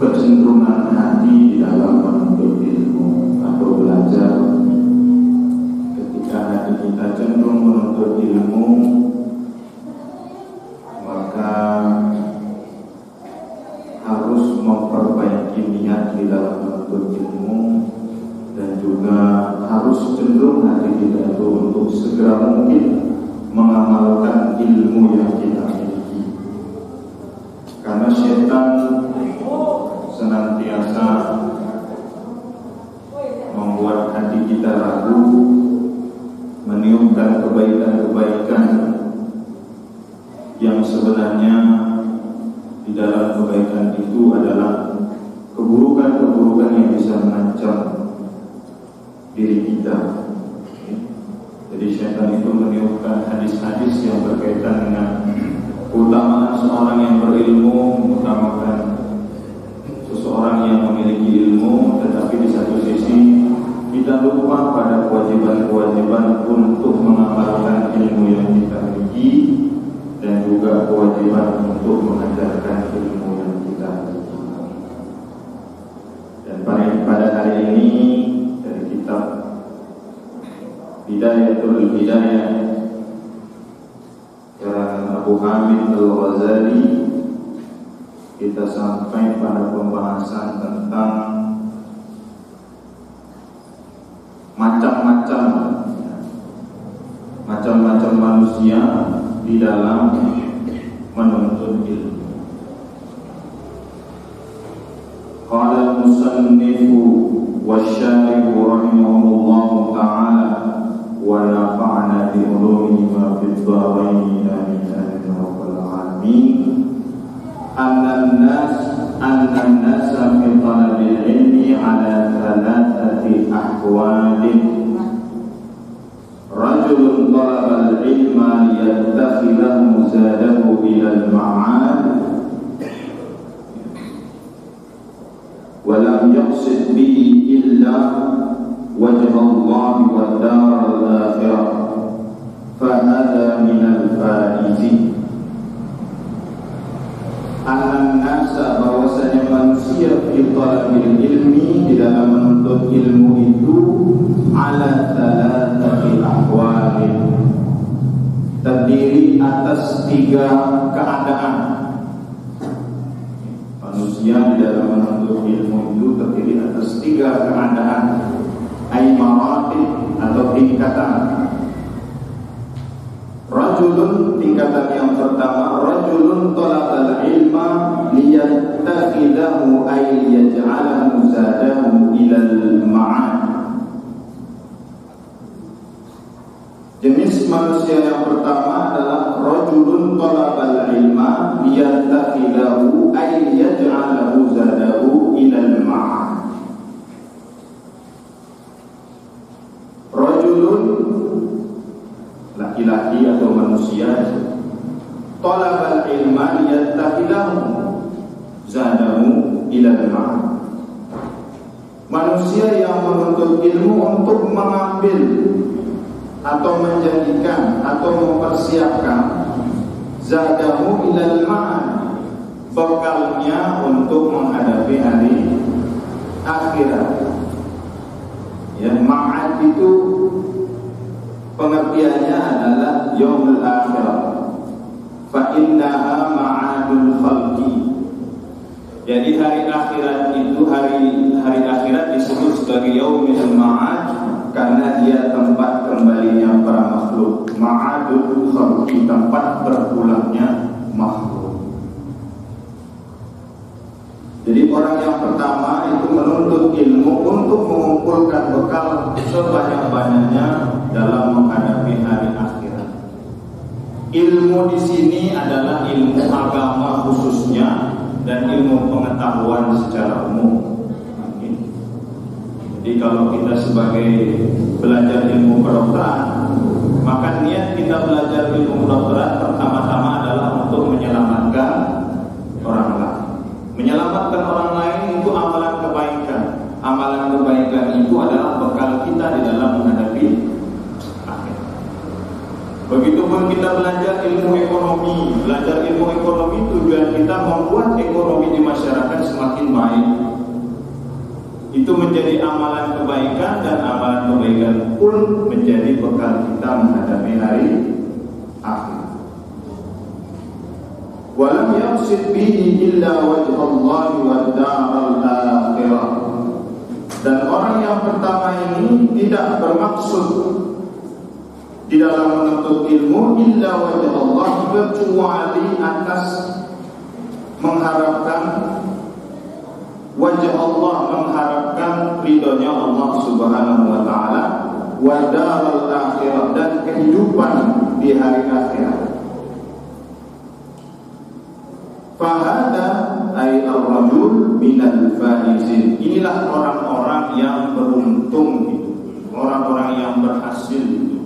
kecenderungan hati di dalam menuntut ilmu atau belajar. Ketika hati kita cenderung menuntut ilmu, maka harus memperbaiki niat di dalam menuntut ilmu, dan juga harus cenderung hati kita itu untuk segera mungkin mengamalkan ilmu yang kita miliki. Karena setan senantiasa membuat hati kita ragu, meniupkan kebaikan-kebaikan yang sebenarnya di dalam kebaikan itu adalah keburukan-keburukan yang bisa mengancam diri kita. Jadi syaitan itu meniupkan hadis-hadis yang berkaitan dengan keutamaan seorang yang berilmu, mengutamakan seseorang yang memiliki ilmu, tetapi di satu sisi kita lupa pada kewajiban-kewajiban untuk mengamalkan ilmu yang kita miliki, dan juga kewajiban untuk mengajarkan ilmu yang kita miliki. Dan pada hari ini dari kitab Bidayatul Hidayah karangan Abu Hamid Al-Ghazali, kita sampai pada pembahasan tentang macam-macam manusia di dalam menuntut ilmu. Qala al-musannifu wasyarihu rahimahullahu ta'ala wa nafa'ana bi ulumihi ma fid dharain amin ya rabbal alamin. An-nas fi talabil ilmi ala thalathati ahwalin. Rajulun talaba al-ilma liyattakhidahu zadahu ila al-ma'ad wa lam yaqsid bihi illa wajha Allah wa dar al-akhirah fa hadha min al-faizin. An-nasa, bahwasanya manusia fi talabil ilmi, di dalam menuntut ilmu itu, ala thalathati ahwalin, terdiri atas 3 keadaan. Manusia di dalam menuntut ilmu itu terdiri atas 3 keadaan, ay maratib atau tingkatan. Rajulun, tingkatan yang pertama, rajulun talabal ilma liyattakhidahu ma'ad. Jenis manusia yang pertama adalah rajulun talabal ilma liyattakhidahu ay yaj'alahu zadahu ilal ma'ad. Rajulun, laki-laki atau manusia, talabal ilma liyattakhidahu zadahu ilal ma'ad. Manusia yang menuntut ilmu untuk mengambil atau menjadikan atau mempersiapkan zadahu ilal ma'ad, bekalnya untuk menghadapi hari akhirat. Ya, ma'ad itu pengertiannya adalah yaumul akhirah. Fa innaha ma'adul khalqi. Jadi hari akhirat itu hari akhirat disebut sebagai yaumul ma'ad karena dia tempat kembalinya para makhluk. Ma'adul khalqi, tempat berpulangnya makhluk. Jadi orang yang pertama itu menuntut ilmu untuk mengumpulkan bekal sebanyak-banyaknya dalam menghadapi hari akhirat. Ilmu di sini adalah ilmu agama khususnya dan ilmu pengetahuan secara umum. Jadi kalau kita sebagai belajar ilmu kedokteran, maka niat kita belajar ilmu kedokteran pertama-tama adalah untuk menyelamatkan orang lain. Menyelamatkan orang lain itu amalan kebaikan. Amalan kebaikan itu adalah bekal kita di dalam menghadapi akhirat. Begitupun kita belajar ilmu ekonomi. Belajar ilmu ekonomi tujuan kita membuat ekonomi di masyarakat semakin baik. Itu menjadi amalan kebaikan, dan amalan kebaikan pun menjadi bekal kita menghadapi hari akhir. Walam yaqsid bihi illa wajh Allah wa daral akhirah. Dan orang yang pertama ini tidak bermaksud di dalam menuntut ilmu illa wajh Allah, kecuali atas mengharapkan wajah Allah, mengharapkan ridhonya Allah Subhanahu wa taala, wa daral akhirah, dan kehidupan di hari akhirat. Fahada ay ar-rajul minal faizin. Inilah orang-orang yang beruntung itu, orang-orang yang berhasil itu.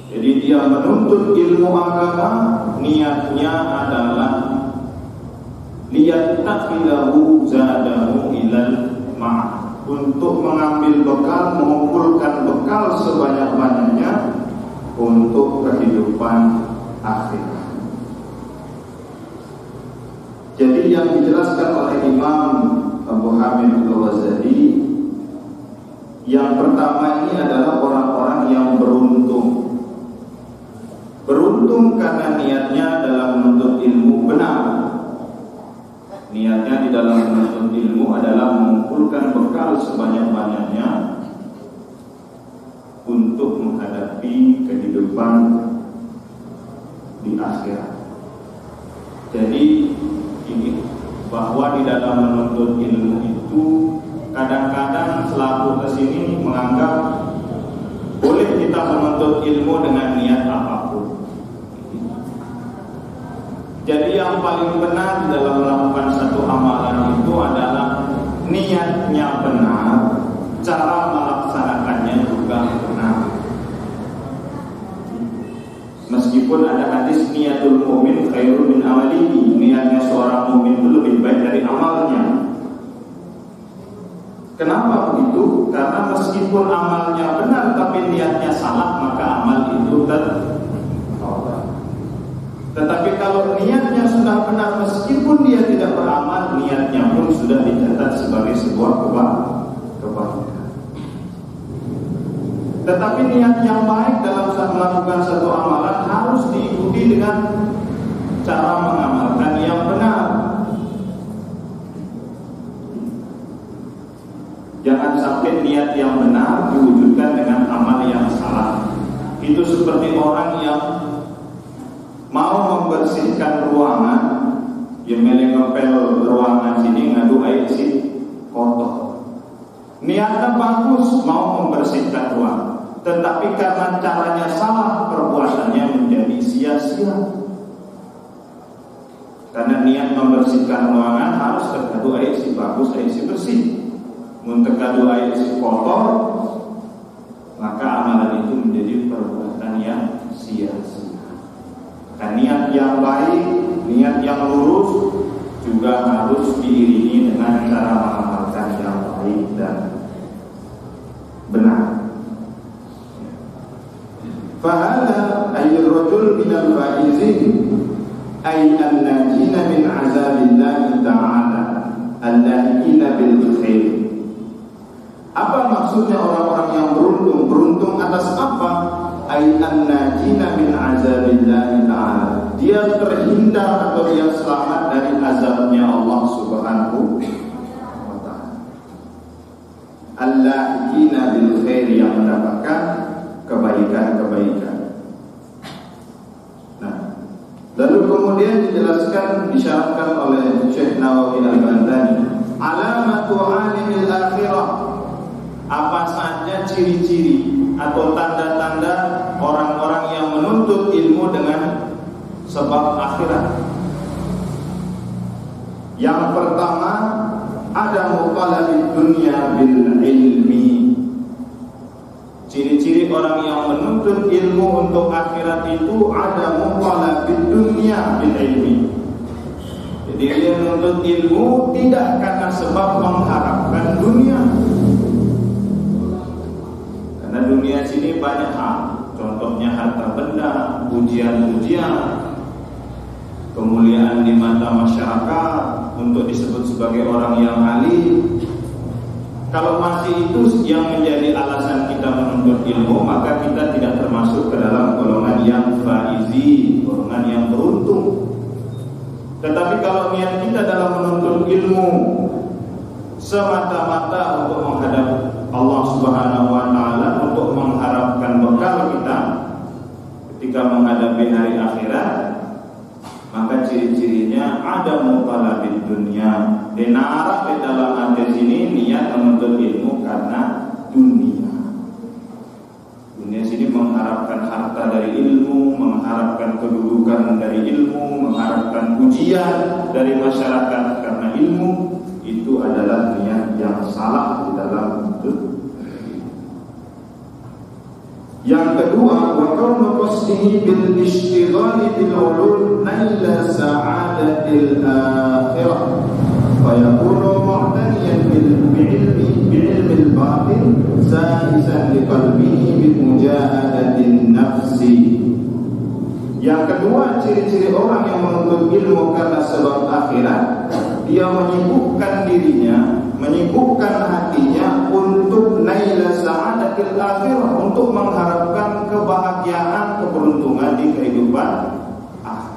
Jadi dia menuntut ilmu agama, niatnya adalah liyattakhidahu zadahu ilal ma'ad, untuk mengambil bekal, mengumpulkan bekal sebanyak-banyaknya untuk kehidupan akhirat. Jadi yang dijelaskan oleh Imam Abu Hamid Al-Ghazali, yang pertama ini adalah orang-orang yang beruntung. Beruntung karena niatnya dalam menuntut ilmu benar. Niatnya di dalam menuntut ilmu adalah mengumpulkan bekal sebanyak-banyaknya untuk menghadapi kehidupan di akhirat. Jadi ini bahwa di dalam menuntut ilmu itu kadang-kadang selaku kesini menganggap boleh kita menuntut ilmu dengan niat apapun. Jadi yang paling benar di dalam melakukan satu amalan itu adalah niatnya benar, cara melaksanakannya juga benar. Meskipun ada hadis niatul mu'min khairun min amalihi, niatnya seorang mukmin itu lebih baik dari amalnya. Kenapa begitu? Karena meskipun amalnya benar tapi niatnya salah, maka amal itu tertolak. Tetapi kalau niatnya sudah benar, meskipun dia tidak beramal, niatnya pun sudah dicatat sebagai sebuah kebaikan. Tetapi niat yang baik dalam melakukan satu amalan harus diikuti dengan cara mengamalkan yang benar. Jangan sampai niat yang benar diwujudkan dengan amal yang salah. Itu seperti orang yang mau membersihkan ruangan, yang ngepel ruangan sini ngadu air sih kotor. niatnya bagus mau membersihkan ruang, tetapi karena caranya salah, perbuatannya menjadi sia-sia. Karena niat membersihkan ruangan harus terkadu air si bagus, air si bersih. Muntekadu air si kotor, maka amalan itu menjadi perbuatan yang sia-sia. Dan niat yang baik, niat yang lurus juga harus diiringi dengan cara mengamalkan yang baik dan benar. Fahada ayyul rajul minal faizin ay an-najina min azabillahi ta'ala al-lahina bil khair. Apa maksudnya orang-orang yang beruntung? Beruntung atas apa? Ay an-najina min azabillahi ta'ala. Dia terhindar atau dia selamat dari azabnya Allah Subhanahu wa ta'ala. Al-lahina bil khair, yang mendapatkan kebaikan-kebaikan. Lalu kemudian dijelaskan, disyaratkan oleh Syekh Nawawi Al-Bantani, alamatu alimil akhirah. Apa saja ciri-ciri atau tanda-tanda orang-orang yang menuntut ilmu dengan sebab akhirat. Yang pertama, ada mutalabid dunya bil ilmi. Ciri-ciri orang yang menuntut ilmu untuk akhirat itu ada mutalabid dunya bil ilmi. Jadi dia menuntut ilmu tidak karena sebab mengharapkan dunia. Karena dunia sini banyak hal, contohnya harta benda, pujian-pujian, kemuliaan di mata masyarakat untuk disebut sebagai orang yang alim. Kalau masih itu yang menjadi alasan kita menuntut ilmu, maka kita tidak termasuk ke dalam golongan yang faizi, golongan yang beruntung. Tetapi kalau niat kita dalam menuntut ilmu semata-mata untuk menghadap Allah Subhanahu wa ta'ala, untuk mengharapkan bekal kita ketika menghadapi hari akhirat, maka ciri-cirinya ada mutalabid dunia. Dinarak di dalam hati sini niat menuntut ilmu karena dunia. Dunia sini mengharapkan harta dari ilmu, mengharapkan kedudukan dari ilmu, mengharapkan pujian dari masyarakat karena ilmu. Itu adalah niat yang salah di dalam menuntut. Yang kedua, wa kaunu qasdihi bil ishtighali bil ulum naila sa'adatil akhirah, fa yakunu mu'taniyan bil ilmi al batin sa'isan li qalbihi bi mujahadatin nafsi. Yang kedua, ciri-ciri orang yang menuntut ilmu karena sebab akhirat, dia menyibukkan dirinya, menyibukkan hatinya untuk naila sa'adatil akhirah, untuk mengharapkan kebahagiaan, keberuntungan di kehidupan akhir.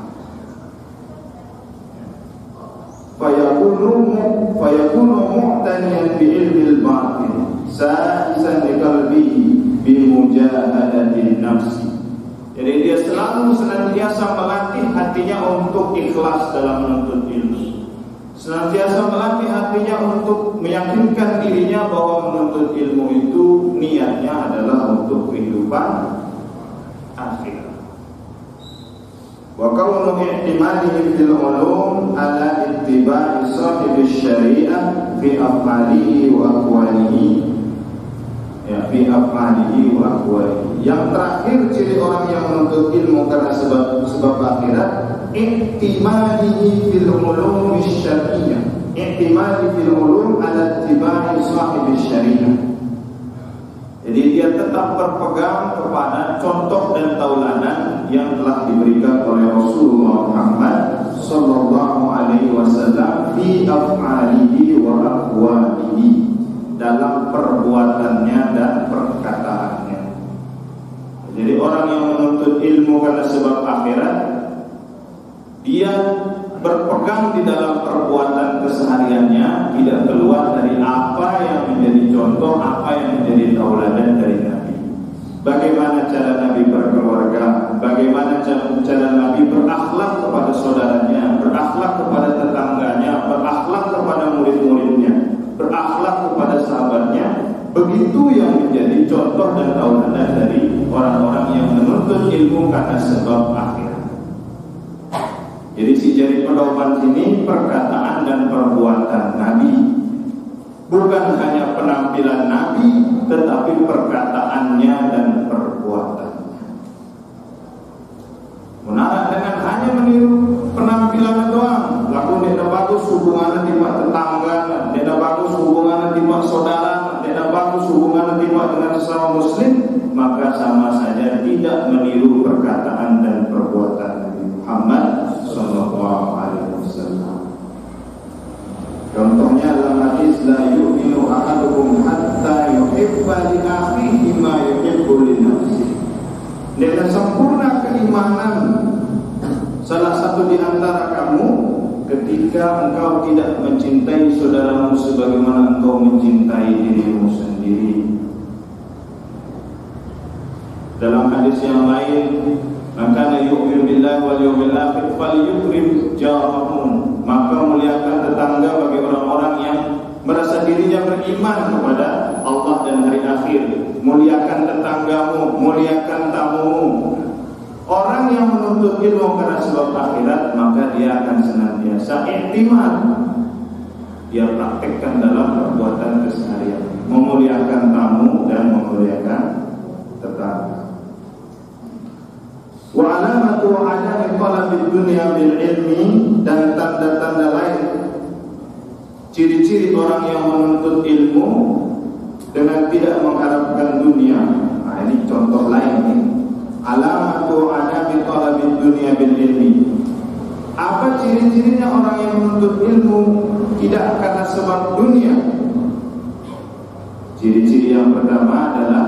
Fayakunu mu'taniyan bi ilmil batin sa'isan li qalbihi bi mujahadatin nafsi. Jadi dia selalu senantiasa melatih hatinya untuk ikhlas dalam menuntut ilmu, senantiasa melatih hatinya untuk meyakinkan dirinya bahwa menuntut ilmu itu niatnya adalah untuk kehidupan akhir. Wa kaunu i'timadihi fil ulum ala ittiba'i sahibi syari'ah fi af'alihi wa aqwalihi, ya, fi af'alihi wa aqwalihi. Yang terakhir, ciri orang yang menuntut ilmu karena sebab akhirat, i'timadihi fil ulum syar'iyyah, i'timadi fil ulum ala ittiba'i sahibi syari'ah. Jadi dia tetap berpegang kepada contoh dan tauladan yang telah diberikan oleh Rasulullah Muhammad sallallahu alaihi wasallam fi af'alihi wa aqwalihi, dalam perbuatannya dan perkataannya. Jadi orang yang menuntut ilmu karena sebab akhirat, dia berpegang di dalam perbuatan kesehariannya, tidak keluar dari apa yang menjadi contoh, apa yang menjadi tauladan dari Nabi. Bagaimana cara Nabi berkeluarga, bagaimana cara Nabi berakhlak kepada saudaranya, berakhlak kepada tetangganya, berakhlak kepada murid-muridnya, berakhlak kepada sahabatnya. Itu yang menjadi contoh dan tauladan dari orang-orang yang menuntut ilmu karena sebab akhirat. Jadi si jari pedoman sini perkataan dan perbuatan Nabi, bukan hanya penampilan Nabi, tetapi perkataannya dan perbuatannya. Menarik dengan hanya meniru penampilan doang, laku tidak bagus hubungannya timbak tetangga, tidak bagus hubungannya timbak saudara, tidak bagus hubungannya timbak dengan sesama muslim, maka sama saja tidak meniru perkataan dan perbuatan Nabi Muhammad sallallahu alaihi wasallam. Contohnya dalam hadis la yu'minu ahadukum hatta yuhibba li akhihi ma yuhibbu li nafsihi. Dan sempurna keimanan salah satu di antara kamu ketika engkau tidak mencintai saudaramu sebagaimana engkau mencintai dirimu sendiri. Dalam hadis yang lain, maka yu'minu billahi wal yawmil akhir falyukrim jarahu. Maka muliakan tetangga bagi orang-orang yang merasa dirinya beriman kepada Allah dan hari akhir. Muliakan tetanggamu, muliakan tamumu. Orang yang menuntut ilmu karena sebab akhirat, maka dia akan senantiasa iktimad. Dia praktekkan dalam perbuatan keseharian, memuliakan tamu dan memuliakan tetangga. Wa alamatu adami talabid dunya bil ilmi, dan tanda-tanda lain, ciri-ciri orang yang menuntut ilmu dengan tidak mengharapkan dunia. Nah, ini contoh lain nih. Alamatu adami talabid dunya bil ilmi. Apa ciri-cirinya orang yang menuntut ilmu tidak karena sebab dunia? Ciri-ciri yang pertama adalah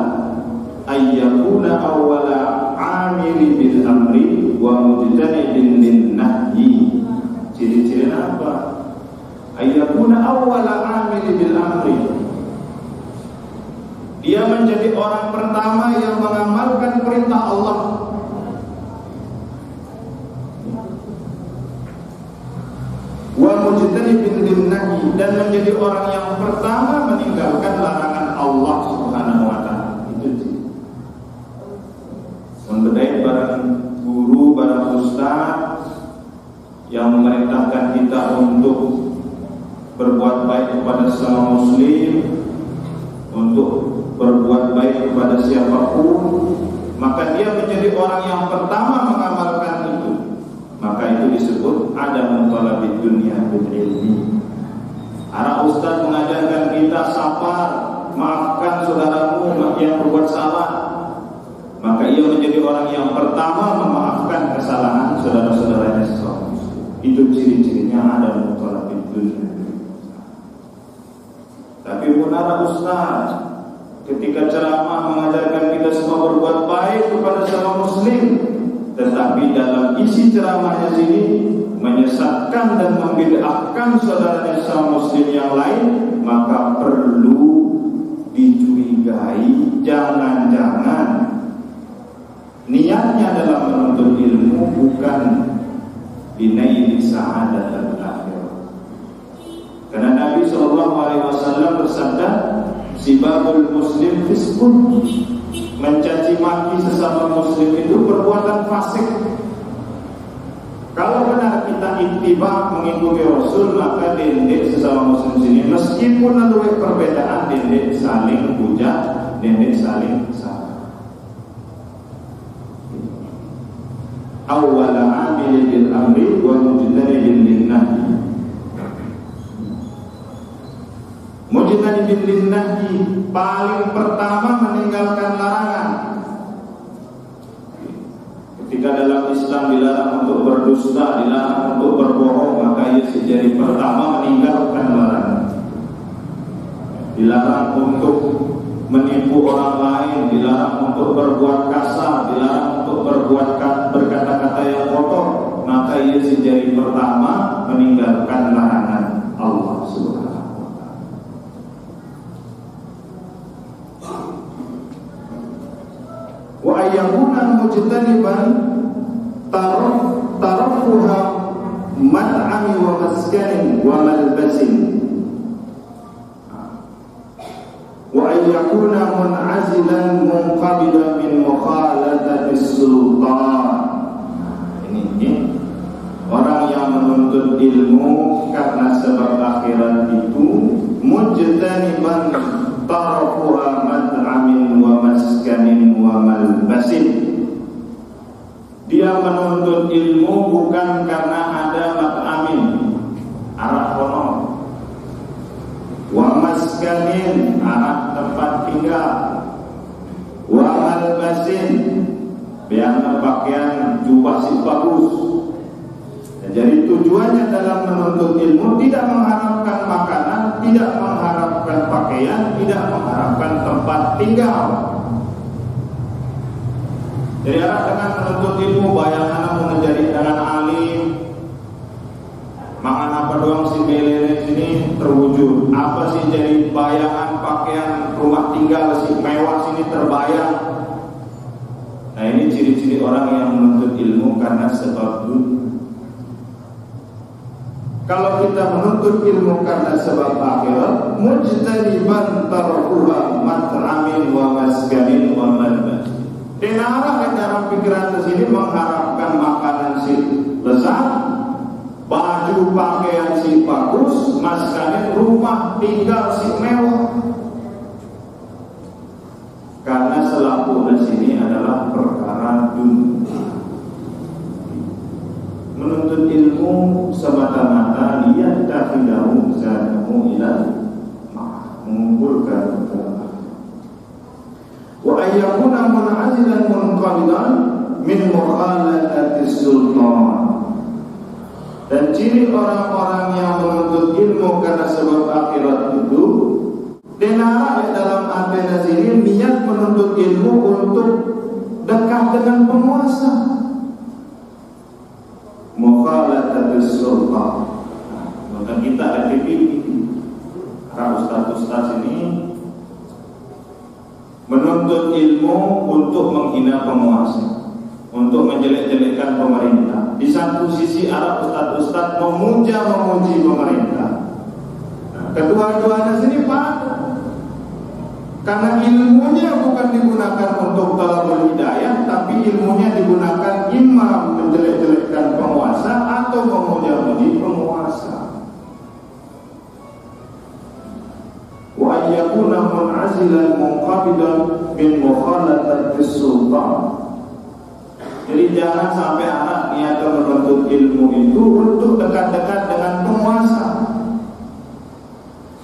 ayyakuna awwala amili bil amri wa mujtanibin lin nahyi. Ciri-ciri apa? Ayyakuna awwala amili bil amri. Dia menjadi orang pertama yang mengamalkan perintah Allah. Wa mujtanibin lin nahyi, dan menjadi orang yang pertama meninggalkan larangan Allah Subhanahu wa taala. Membedai barang guru, barang ustaz yang memerintahkan kita untuk berbuat baik kepada sesama muslim, untuk berbuat baik kepada siapapun, maka dia menjadi orang yang pertama mengamalkan itu. Maka itu disebut ada mutalabid dunia bil ilmi. Para ustaz mengajarkan kita sabar, maafkan saudaramu yang berbuat salah, maka ia menjadi orang yang pertama memaafkan kesalahan saudara-saudaranya sesama muslim. Itu ciri-cirinya ada mutalabid dunia. Tapi munara ustaz ketika ceramah mengajarkan kita semua berbuat baik kepada sesama muslim, tetapi dalam isi ceramahnya sini menyesatkan dan membid'ahkan saudaranya sesama muslim yang lain, maka perlu dicurigai, jangan-jangan niatnya dalam menuntut ilmu bukan binaili sa'adat al-akhirah. Karena Nabi SAW bersabda, sibabul muslim fiskun, mencaci maki sesama muslim itu perbuatan fasik. Kalau benar kita ittiba mengikuti Rasul, maka dendek sesama muslim sini, meskipun ada perbedaan, dendek saling puja, dendek saling salah. Awwala amili bil amri wa mujtanibin lin nahyi. Mujtanibin lin nahyi, paling pertama meninggalkan larangan. Ketika dalam Islam dilarang untuk berdusta, dilarang untuk berbohong, maka ia sejari pertama meninggalkan larangan. Dilarang untuk menipu orang lain, dilarang untuk berbuat kasar, dilarang untuk berkata-kata yang kotor, maka ia sejari pertama meninggalkan larangan Allah Subhanahu wa taala. Wa ayyakuna mujtaniban tarafuha mat'ami wa maskanin wa malbasin. Wa ayyakuna mun'azilan munqabilan min mukhalatatis sultan. Ini orang yang menuntut ilmu karena sebab akhirat itu mujtaniban tarafuha mad'amin wa maskanin wa malbasin. Dia menuntut ilmu bukan karena ada mat'amin, arah honor, wa maskanin, arah tempat tinggal, wa malbasin, biar pakaian jubah si bagus. Jadi tujuannya dalam menuntut ilmu tidak mengharapkan makanan, tidak mengharapkan pakaian, tidak mengharapkan tempat tinggal. Jadi arah dengan menuntut ilmu, bayangan mau menjadi dengan alim, makan apa doang si belele sini terwujud. Apa sih jadi bayangan pakaian rumah tinggal si mewah sini terbayang. Nah ini ciri-ciri orang yang menuntut ilmu karena sebab dunia. Kalau kita menuntut ilmu karena sebab akhirat, mujtaniban tarfuha mat'amin wa maskanin wa malbas. Denarah dalam pikiran tersini mengharapkan makanan si lezat, baju pakaian si bagus, maskanin rumah tinggal si mewah. Karena selaku di sini adalah perkara dunia. Menuntut ilmu semata-mata niat dahilahu zanahu ila mengumpulkan keterangan. Wa ayyakuna mun'azilan munqabidan min mukhalatis sultan. Dan ciri orang-orang yang menuntut ilmu karena sebab akhirat itu denara dalam artinya sini niat menuntut ilmu untuk dekat dengan penguasa. Mukhalatis sultan. Maka kita ada TV, para ustaz-ustaz ini menuntut ilmu untuk menghina penguasa, untuk menjelek-jelekkan pemerintah. Di satu sisi Arab ustaz-ustaz memuji pemerintah. Nah, kedua-duanya sini pada, karena ilmunya bukan digunakan untuk talabul hidayah, tapi ilmunya digunakan imam menjelek-jelekkan penguasa atau memuja-muji penguasa. Wa ayyakuna mun'azilan munqabidan min mukhalatis sultan. Jadi jangan sampai anak niat menuntut ilmu itu untuk dekat-dekat dengan penguasa.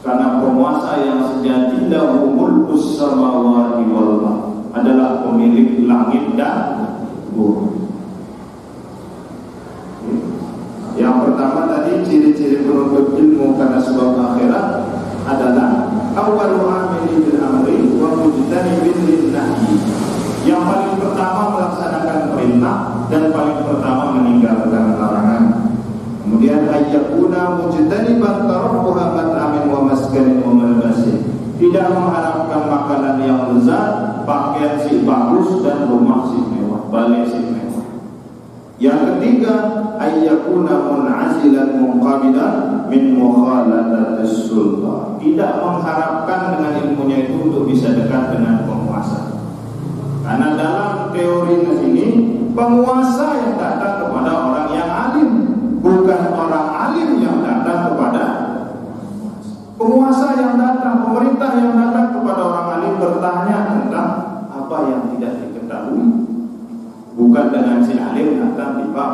Karena penguasa yang sejati lahu mulkus samawati wal ardh, adalah pemilik langit dan bumi. Yang pertama tadi ciri-ciri penuntut ilmu karena sebab akhirat adalah awwalu amili bil amri wa mujtanibin lin nahyi. Yang paling pertama melaksanakan perintah dan paling pertama meninggalkan larangan. Kemudian ayyakuna mujtaniban tarfuha mat'amin wa maskanin wa malbasin. Tidak mengharapkan makanan yang lezat, pakaian si bagus dan rumah si mewah, balik si mewah. Yang ketiga, ayyakuna mun'azilan munqabidan min mukhalatis sultan. Tidak mengharapkan dengan ilmunya itu untuk bisa dekat dengan penguasa. Karena dalam teori ini penguasa yang datang kepada orang yang alim, bukan orang alim yang datang kepada penguasa yang datang, pemerintah yang datang kepada orang alim bertanya tentang apa yang tidak diketahui, bukan dengan si alim datang di Pak.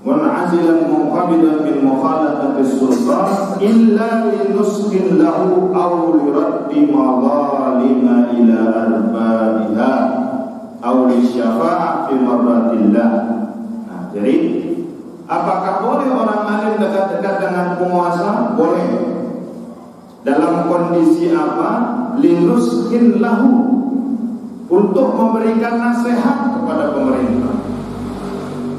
Mun'azilan munqabidan min mukhalatis sultan illa linuskin lahu aw liraddi madhalima ila arbabiha aw lisyafa'a fi mardatillah. Nah, jadi apakah boleh orang alim dekat-dekat dengan penguasa? Boleh. Dalam kondisi apa? Linuskin lahu, untuk memberikan nasihat kepada pemerintah.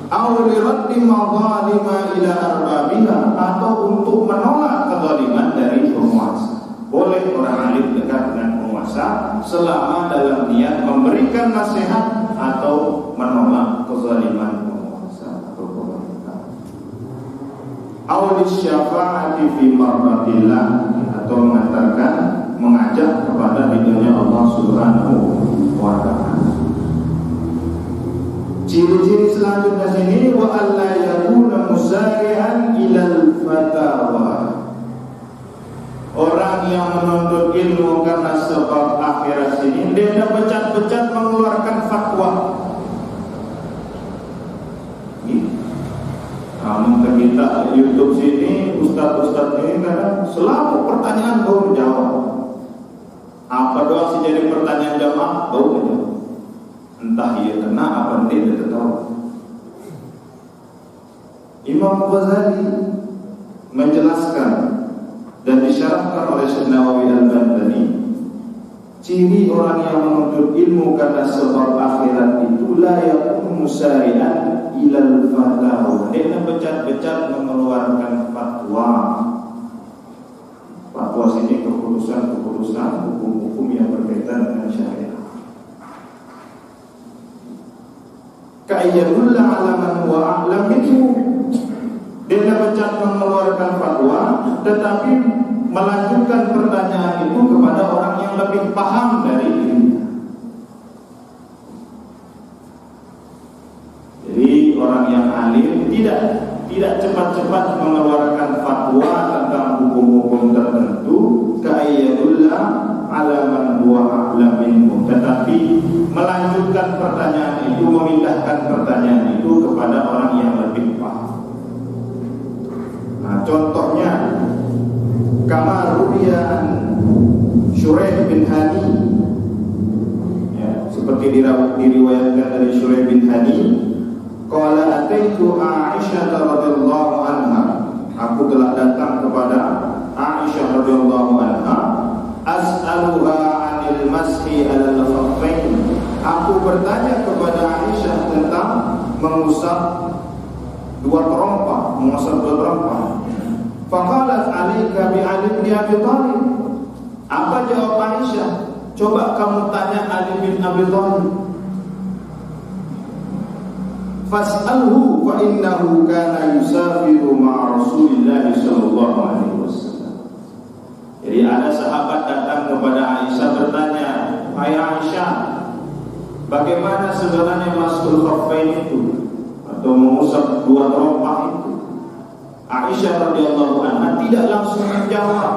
Aw liraddi madhalima ila arbabiha, atau untuk menolak kezaliman dari penguasa. Boleh orang alim dekat dengan penguasa selama dalam niat memberikan nasihat atau menolak kezaliman penguasa atau pemerintah. Aulis syafa'ati fi mardatillah, atau mengajak kepada ridhonya Allah Subhanahu wa ta'ala. Ciri-ciri selanjutnya sini, wa alla yakuna musari'an ilal fatawa. Orang yang menuntut ilmu karena sebab akhirat sini, dia becat-becat mengeluarkan fatwa. Namun kita YouTube sini, ustaz-ustaz ini kadang selalu pertanyaan baru jawab. Apa doang sih jadi pertanyaan jamaah baru jawab. Entah ia kena apa dia tidak tahu. Imam Ghazali menjelaskan dan disyarahkan oleh Syekh Nawawi Al-Bandari, ciri orang yang menuntut ilmu karena sebab akhirat itu la yakun musari'an ilal fatawa. Dia becat-becat mengeluarkan fatwa. Fatwa sini keputusan-keputusan hukum-hukum yang berkaitan dengan syariat. Ka'ayyadullah ala man huwa a'lam itu, dia becat mengeluarkan fatwa, tetapi melanjutkan pertanyaan itu kepada orang yang lebih paham dari dirinya. Jadi orang yang alim tidak cepat-cepat mengeluarkan fatwa tentang hukum-hukum tertentu, ka'ayyadullah ala man huwa a'lam minhu, tetapi melanjutkan pertanyaan itu, memindahkan pertanyaan itu kepada orang yang lebih paham. Nah, contohnya kama ruwiya Shuraih bin Hani, ya, seperti diriwayatkan dari Shuraih bin Hani, qala ataitu Aisyah radhiyallahu anha, aku telah datang kepada Aisyah radhiyallahu anha, as'aluha 'anil mashi 'alal khaffain, aku bertanya kepada Aisyah tentang mengusap dua terompa. Faqalat 'alaika bi 'Ali bin Abi Thalib. Apa jawab Aisyah? Coba kamu tanya Ali bin Abi Thalib. Fas'alhu fa innahu kana yusafiru ma'a Rasulillah sallallahu alaihi wasallam. Jadi ada sahabat datang kepada Aisyah bertanya, "Hai Aisyah, bagaimana sebenarnya masul khaffain itu atau mengusap dua terompah itu?" Aisyah radhiyallahu anha tidak langsung menjawab.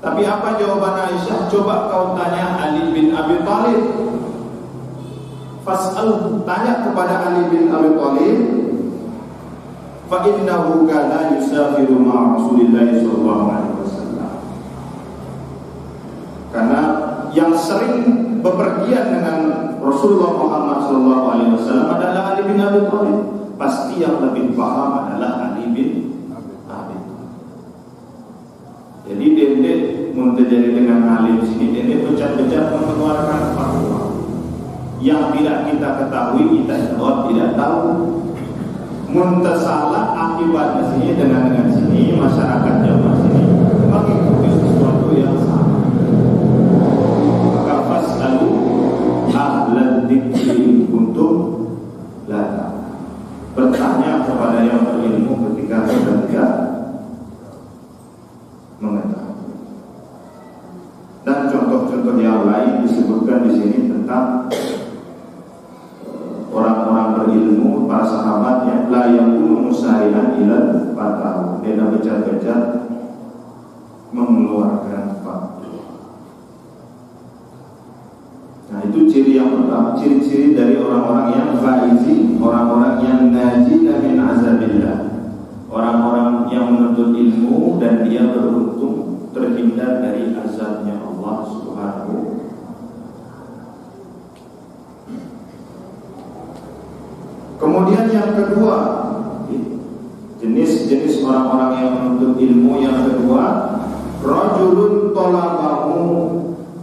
Tapi apa jawaban Aisyah? Coba kau tanya Ali bin Abi Thalib. Fas'al, tanya kepada Ali bin Abi Thalib. Fa innahu kana yusafiru ma'a Rasulillah sallallahu alaihi wasallam. Karena yang sering bepergian dengan Rasulullah Muhammad sallallahu alaihi wasallam adalah Ali bin Abi Thalib. Pasti yang lebih paham adalah Ali bin Abi Thalib. Jadi dendek terjadi dengan alim sini, dendek becat-becat mengeluarkan fatwa yang tidak kita ketahui, kita jawab tidak tahu. Muntasalah akibatnya sini dengan sini masyarakat Jawa sini mengikuti sesuatu yang sama. Maka fas'alu ahlan dzikri kuntum la ta'lamun. Bertanya kepada yang berilmu ketika kita tidak mengetahui. Dan contoh-contoh yang lain disebutkan di sini tentang orang-orang berilmu, para sahabatnya, la yakunu musari'an ilal fatawa. Dia becat-becat mengeluarkan fatwa. Nah, itu ciri yang pertama, ciri-ciri dari orang-orang yang faizi, orang-orang yang najina min azabillah, orang-orang yang menuntut ilmu dan dia beruntung terhindar dari azabnya Allah Subhanahu. Kemudian yang kedua, jenis-jenis orang-orang yang menuntut ilmu yang kedua, rajulun talabahu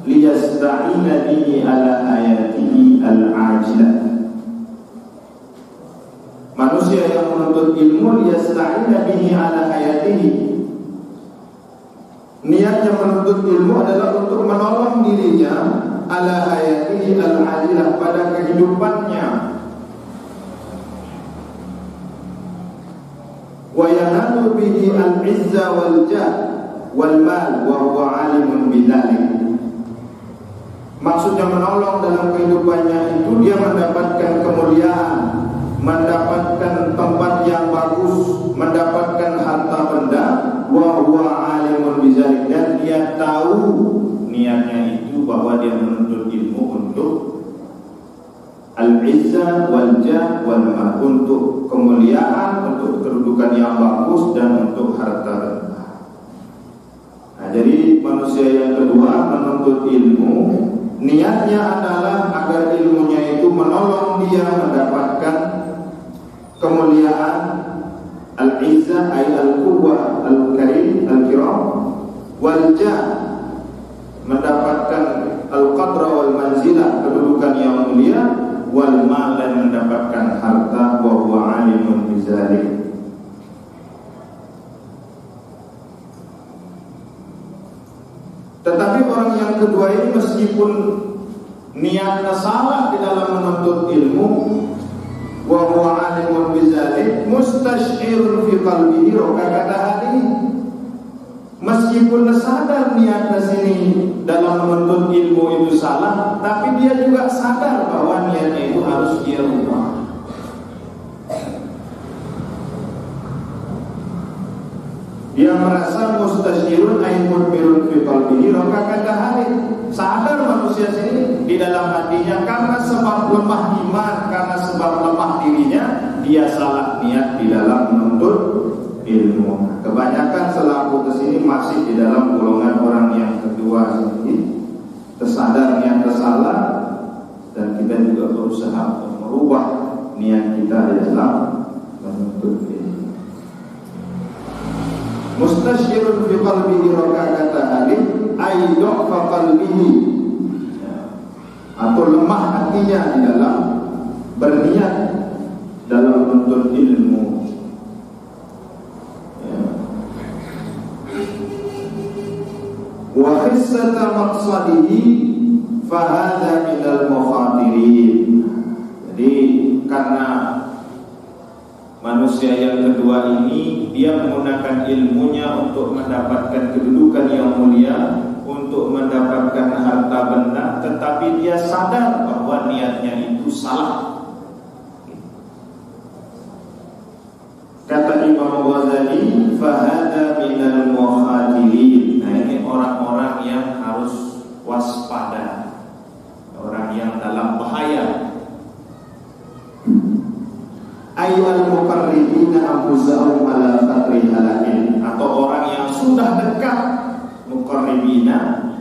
liyasta'ina bihi ala hayatihi al-ajilah. Manusia yang menuntut ilmu liyasta'ina bihi ala hayatihi, niatnya menuntut ilmu adalah untuk menolong dirinya ala hayatihi al-ajilah, pada kehidupannya. wa yanalu bihi al-'izza wal jah wal mal wa huwa 'alimun bidzalik. Maksudnya menolong dalam kehidupannya itu dia mendapatkan kemuliaan, mendapatkan tempat yang bagus, mendapatkan harta benda, wa huwa 'alimun bidzalik, dan dia tahu niatnya itu bahwa dia menuntut ilmu untuk al-'izzah wal jah wal mal, untuk kemuliaan, untuk kedudukan yang bagus, dan untuk harta benda. Nah, jadi manusia yang kedua menuntut ilmu, niatnya adalah agar ilmunya itu menolong dia mendapatkan kemuliaan, al-'izzah ay al-quwwah al-karim al-kiram, wal jah, mendapatkan al-qadra wal manzilah, kedudukan yang mulia, wal mal, dan mendapatkan harta, wa huwa 'alimun bidzalik. Tetapi orang yang kedua ini meskipun niatnya salah di dalam menuntut ilmu, wa huwa 'alimun bidzalik, mustash'irun fi qalbihi kata hadis, meskipun sadar niatnya sini dalam menuntut ilmu itu salah, tapi dia juga sadar bahwa niatnya itu harus dia rubah. Dia merasa mustasyirun ay mudbirun fi qalbihi, kata hadis, sadar manusia sini di dalam hatinya karena sebab lemah iman, karena sebab lemah dirinya, dia salah niat di dalam menuntut ilmu. Kebanyakan selaku kesini masih di dalam golongan orang yang kedua ini, tersadar niat tersalah, dan kita juga berusaha untuk merubah niat kita di dalam menuntut ilmu. Mustasyirun fi qalbihi kata hadis ay dha'fa qalbihi, atau lemah hatinya di dalam berniat dalam menuntut ilmu. Wa khissata maqsadihi fa hadza minal mukhatirin. Jadi karena manusia yang kedua ini dia menggunakan ilmunya untuk mendapatkan kedudukan yang mulia, untuk mendapatkan harta benda, tetapi dia sadar bahwa niatnya itu salah. Kata Imam Ghazali, fahada minal mukhatirin. Nah, ini orang-orang yang harus waspada, orang yang dalam bahaya. Ayyul muqarribina anfusahum ala khatri halakin, atau orang yang sudah dekat, muqarribina,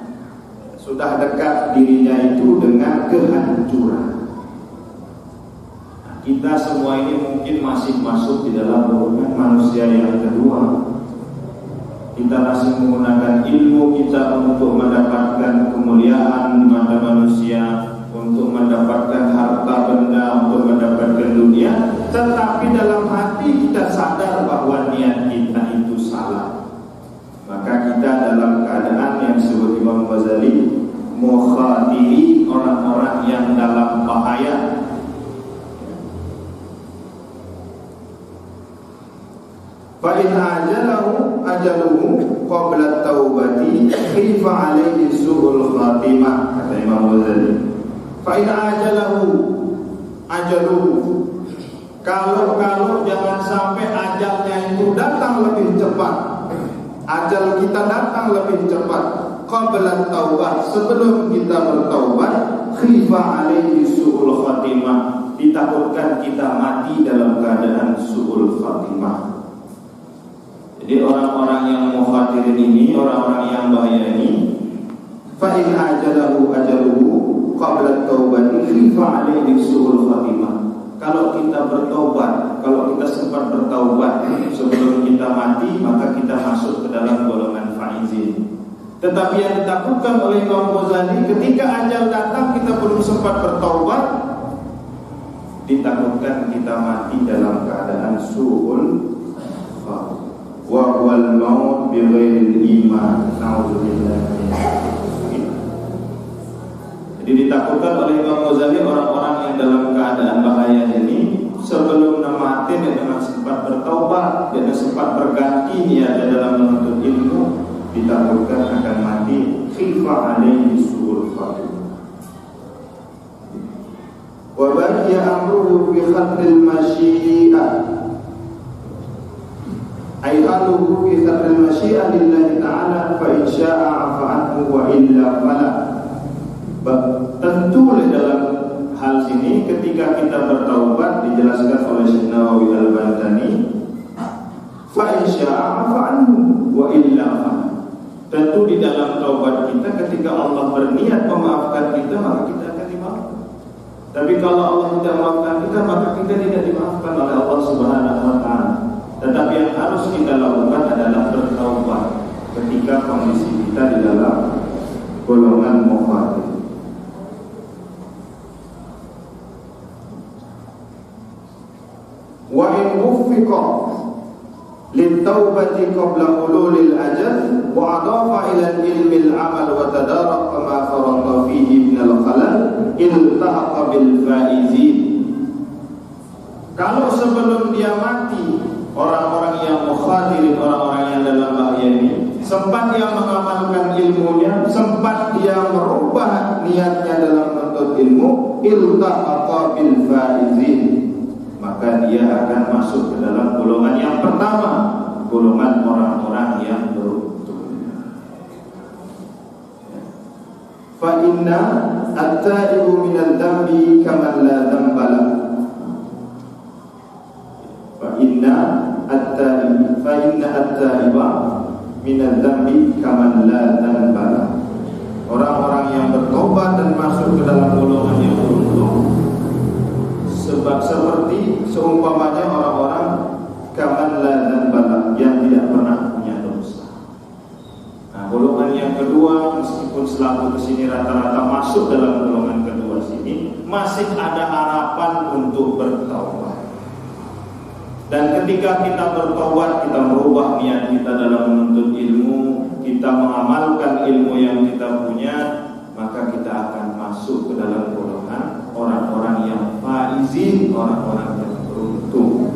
sudah dekat dirinya itu dengan kehancuran. Nah, kita semua ini mungkin masih masuk di dalam golongan manusia yang kedua. Kita masih menggunakan ilmu kita untuk mendapatkan kemuliaan di mata manusia, untuk mendapatkan harta benda, untuk mendapatkan dunia, tetapi dalam hati kita sadar bahwa niat kita itu salah. Maka kita dalam keadaan yang disebut Imam Ghazali mukhatiri, orang-orang yang dalam bahaya. Fa in ajaluhu qabla taubati khifa alaihi su'ul khatimah, kata Imam Ghazali. Fa in ajaluhu, kalau jangan sampai ajalnya itu datang lebih cepat, ajal kita datang lebih cepat, qabla taubat, sebelum kita bertaubat, khifa alaihi su'ul khatimah, ditakutkan kita mati dalam keadaan su'ul khatimah. Jadi orang-orang yang mukhatirin ini, orang-orang yang bahaya ini, fa in ajaluhu qabla taubati khifa alaihi su'ul khatimah. Kalau kita bertaubat, kalau kita sempat bertaubat sebelum kita mati, maka kita masuk ke dalam golongan faizin. Tetapi yang ditakutkan oleh Imam Ghazali, ketika ajal datang kita belum sempat bertaubat, ditakutkan kita mati dalam keadaan su'ul khatimah. Wa wal maut bi ghairil iman. Nauzubillah. Jadi ditakutkan oleh Imam Ghazali orang-orang yang dalam keadaan bahaya ini sebelum mati dia dengan sempat bertaubat, dia sempat ditakutkan akan mati, khifa alaihi su'ul khatimah. Wa baqiya amruhu fi khatril masyi'ah, ay haluhu fi khatril masyi'ah lillahi ta'ala, fa in sya'a 'afa anhu wa illa fala. Tentu dalam hal sini ketika kita bertaubat, dijelaskan oleh Syekh Nawawi Al-Bantani, fa in sya'a 'afa anhu wa illa fala. Tentu di dalam taubat kita, ketika Allah berniat memaafkan kita, maka kita akan dimaafkan. Tapi kalau Allah tidak memaafkan kita, maka kita tidak dimaafkan oleh Allah Subhanahu wa ta'ala. Tetapi yang harus kita lakukan adalah bertaubat ketika kondisi kita di dalam golongan mufarid. Wa in wuffiqa litaubati qabla hululil ajal wa adafa ila ilmi al-amal wa tadaraka ma farata fihi min al-khalal iltahaqa bil faizin. Kalau sebelum dia mati, orang-orang yang mukhadirin, orang-orang yang dalam bahaya ini, sempat dia mengamalkan ilmunya, sempat dia merubah niatnya dalam menuntut ilmu, iltahaqa bil faizin, maka dia akan masuk ke dalam golongan yang pertama, golongan orang-orang yang beruntung. Fa inna at-taibu minal dambi kaman la dhanba lahu. Fa inna at-taiba minal dambi kaman la dhanba lahu. Orang-orang yang bertobat dan masuk ke dalam golongan yang beruntung, sebab seperti seumpamanya orang-orang kaman la dhanba lahu, yang tidak pernah punya dosa. Nah, golongan yang kedua, meskipun selalu kesini rata-rata masuk dalam golongan kedua sini, masih ada harapan untuk bertaubat. Dan ketika kita bertaubat, kita merubah niat kita dalam menuntut ilmu, kita mengamalkan ilmu yang kita punya, maka kita akan masuk ke dalam golongan orang-orang yang faizin, orang-orang yang beruntung.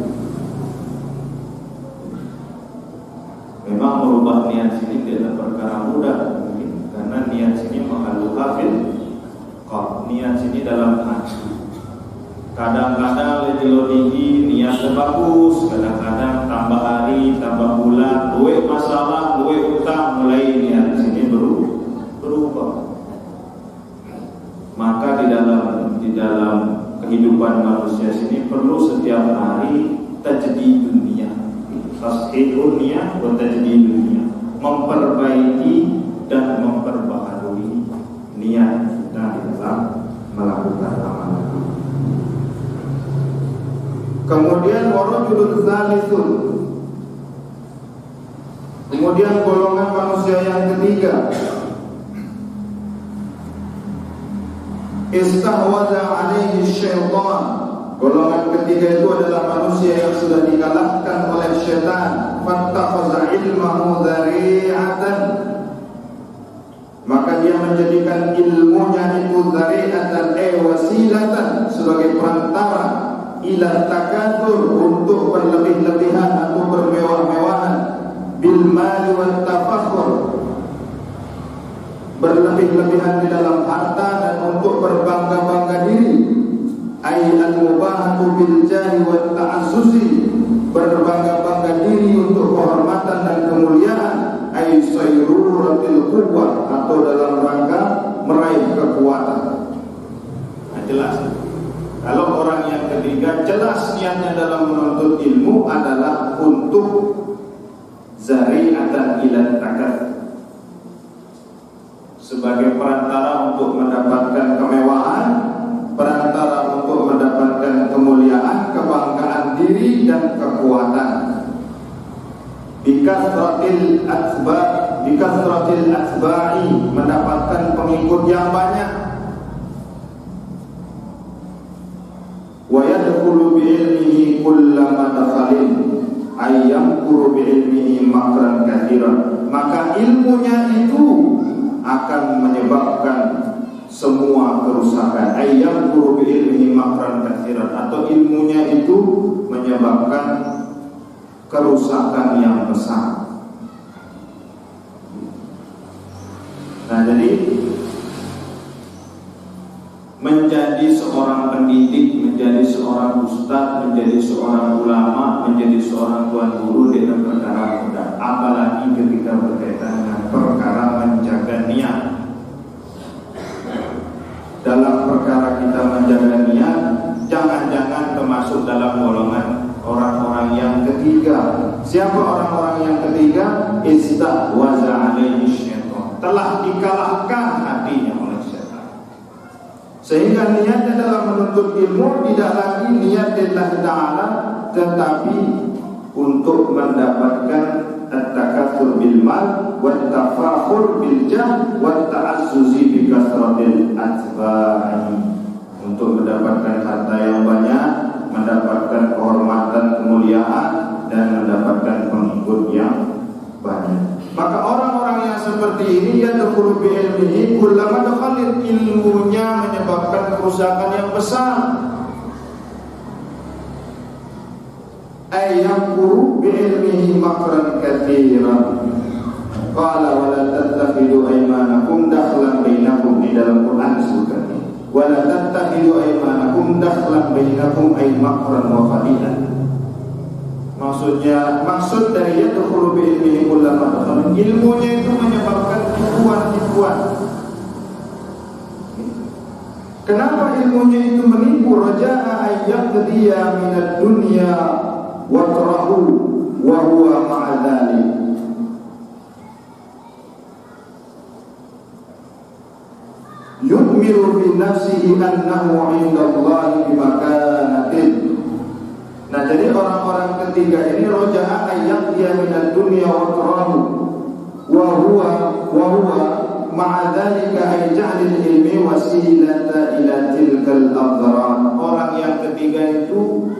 Memang merubah niat sini tidak perkara mudah, mungkin karena niat sini menghaluha fil qalb, niat sini dalam hati. Kadang-kadang lebih tinggi niatnya bagus, kadang-kadang tambah hari, tambah bulan, duit masalah, duit utang, mulai niat sini berubah. Maka di dalam kehidupan manusia sini perlu setiap hari tajdid dunia, tashdidun niat wa tajdid dunia, memperbaiki dan memperbaharui niat kita di dalam melakukan amalan. Kemudian warajulun tsalithun, kemudian golongan manusia yang ketiga, istahwadha alaihi syaitan. Golongan ketiga itu adalah manusia yang sudah dikalahkan oleh syaitan. Fattakhadha ilmahu dzari'atan, maka dia menjadikan ilmunya itu dzari'atan, wasilatan, sebagai perantara ila takatsur, untuk berlebih-lebihan atau bermewah-mewahan, bil mali wat tafakhur, berlebih-lebihan di dalam harta dan untuk berbangga-bangga diri, ay al-mubahatu bil jahi wat ta'assusi, berbangga-bangga diri untuk kehormatan dan kemuliaan, ay sayruratil quwwah, atau dalam rangka meraih kekuatan. Nah, jelas. Kalau orang yang ketiga jelas niatnya dalam menuntut ilmu adalah untuk zari'atan ila takatsur, sebagai perantara untuk mendapatkan kemewahan, perantara untuk mendapatkan kemuliaan, kebanggaan diri dan kekuatan. Bikasratil atba'i, mendapatkan pengikut yang banyak. Wa yadkhulu bi ilmihi kullama dakhalin, ayyam kuru bi ilmihi makran katsiran, maka ilmunya itu akan menyebabkan semua kerusakan. Ayyam kuru bi ilmihi makran katsiran, atau ilmunya itu menyebabkan kerusakan yang besar. menjadi seorang pendidik, menjadi seorang ustaz, menjadi seorang ulama, menjadi seorang tuan guru di dalam perkara mudah, apalagi ketika berkaitan dengan perkara menjaga niat. Dalam perkara kita menjaga niat, jangan-jangan termasuk dalam golongan orang-orang yang ketiga. Siapa orang-orang yang ketiga? Istahwaza alaihi syaitan, telah dikalahkan hatinya oleh syaitan, sehingga niatnya dalam menuntut ilmu tidak lagi niat lillahi ta'ala, tetapi untuk mendapatkan at-takatsur bil mal wa tafakhur bil jah wa ta'azzuzi bi kasratil atba'i, untuk mendapatkan harta yang banyak, mendapatkan kehormatan, kemuliaan, dan mendapatkan pengikut yang banyak. Maka orang-orang yang seperti ini yadkhulu bi ilmihi kullama dakhalil, ilmunya menyebabkan kerusakan yang besar. Ay yaqulu bi ilmihi makran katsiran. Qala wa la tattakhidu aymanakum dakhlan bainakum, di dalam Quran disebutkan ini. Wa la tattakhidu aymanakum dakhlan bainakum ay makran wa fadilan. Maksud dari yadkhulu bi ilmihi kullama dakhala, ilmunya itu menyebabkan tipuan-tipuan. Kenapa ilmunya itu menipu? Raja'a ayyaqdiya minad dunya wa tarahu wa huwa ma'a dzalik. Yu'miru bi nafsihi annahu 'inda Allahi bi makanatin. Nah, jadi orang-orang ketiga ini roja'a ayyaqdiya minad dunya wa tarahu wa huwa ma'a dzalika ay ja'lil ilmi wasilata ila tilkal adrar. Orang yang ketiga itu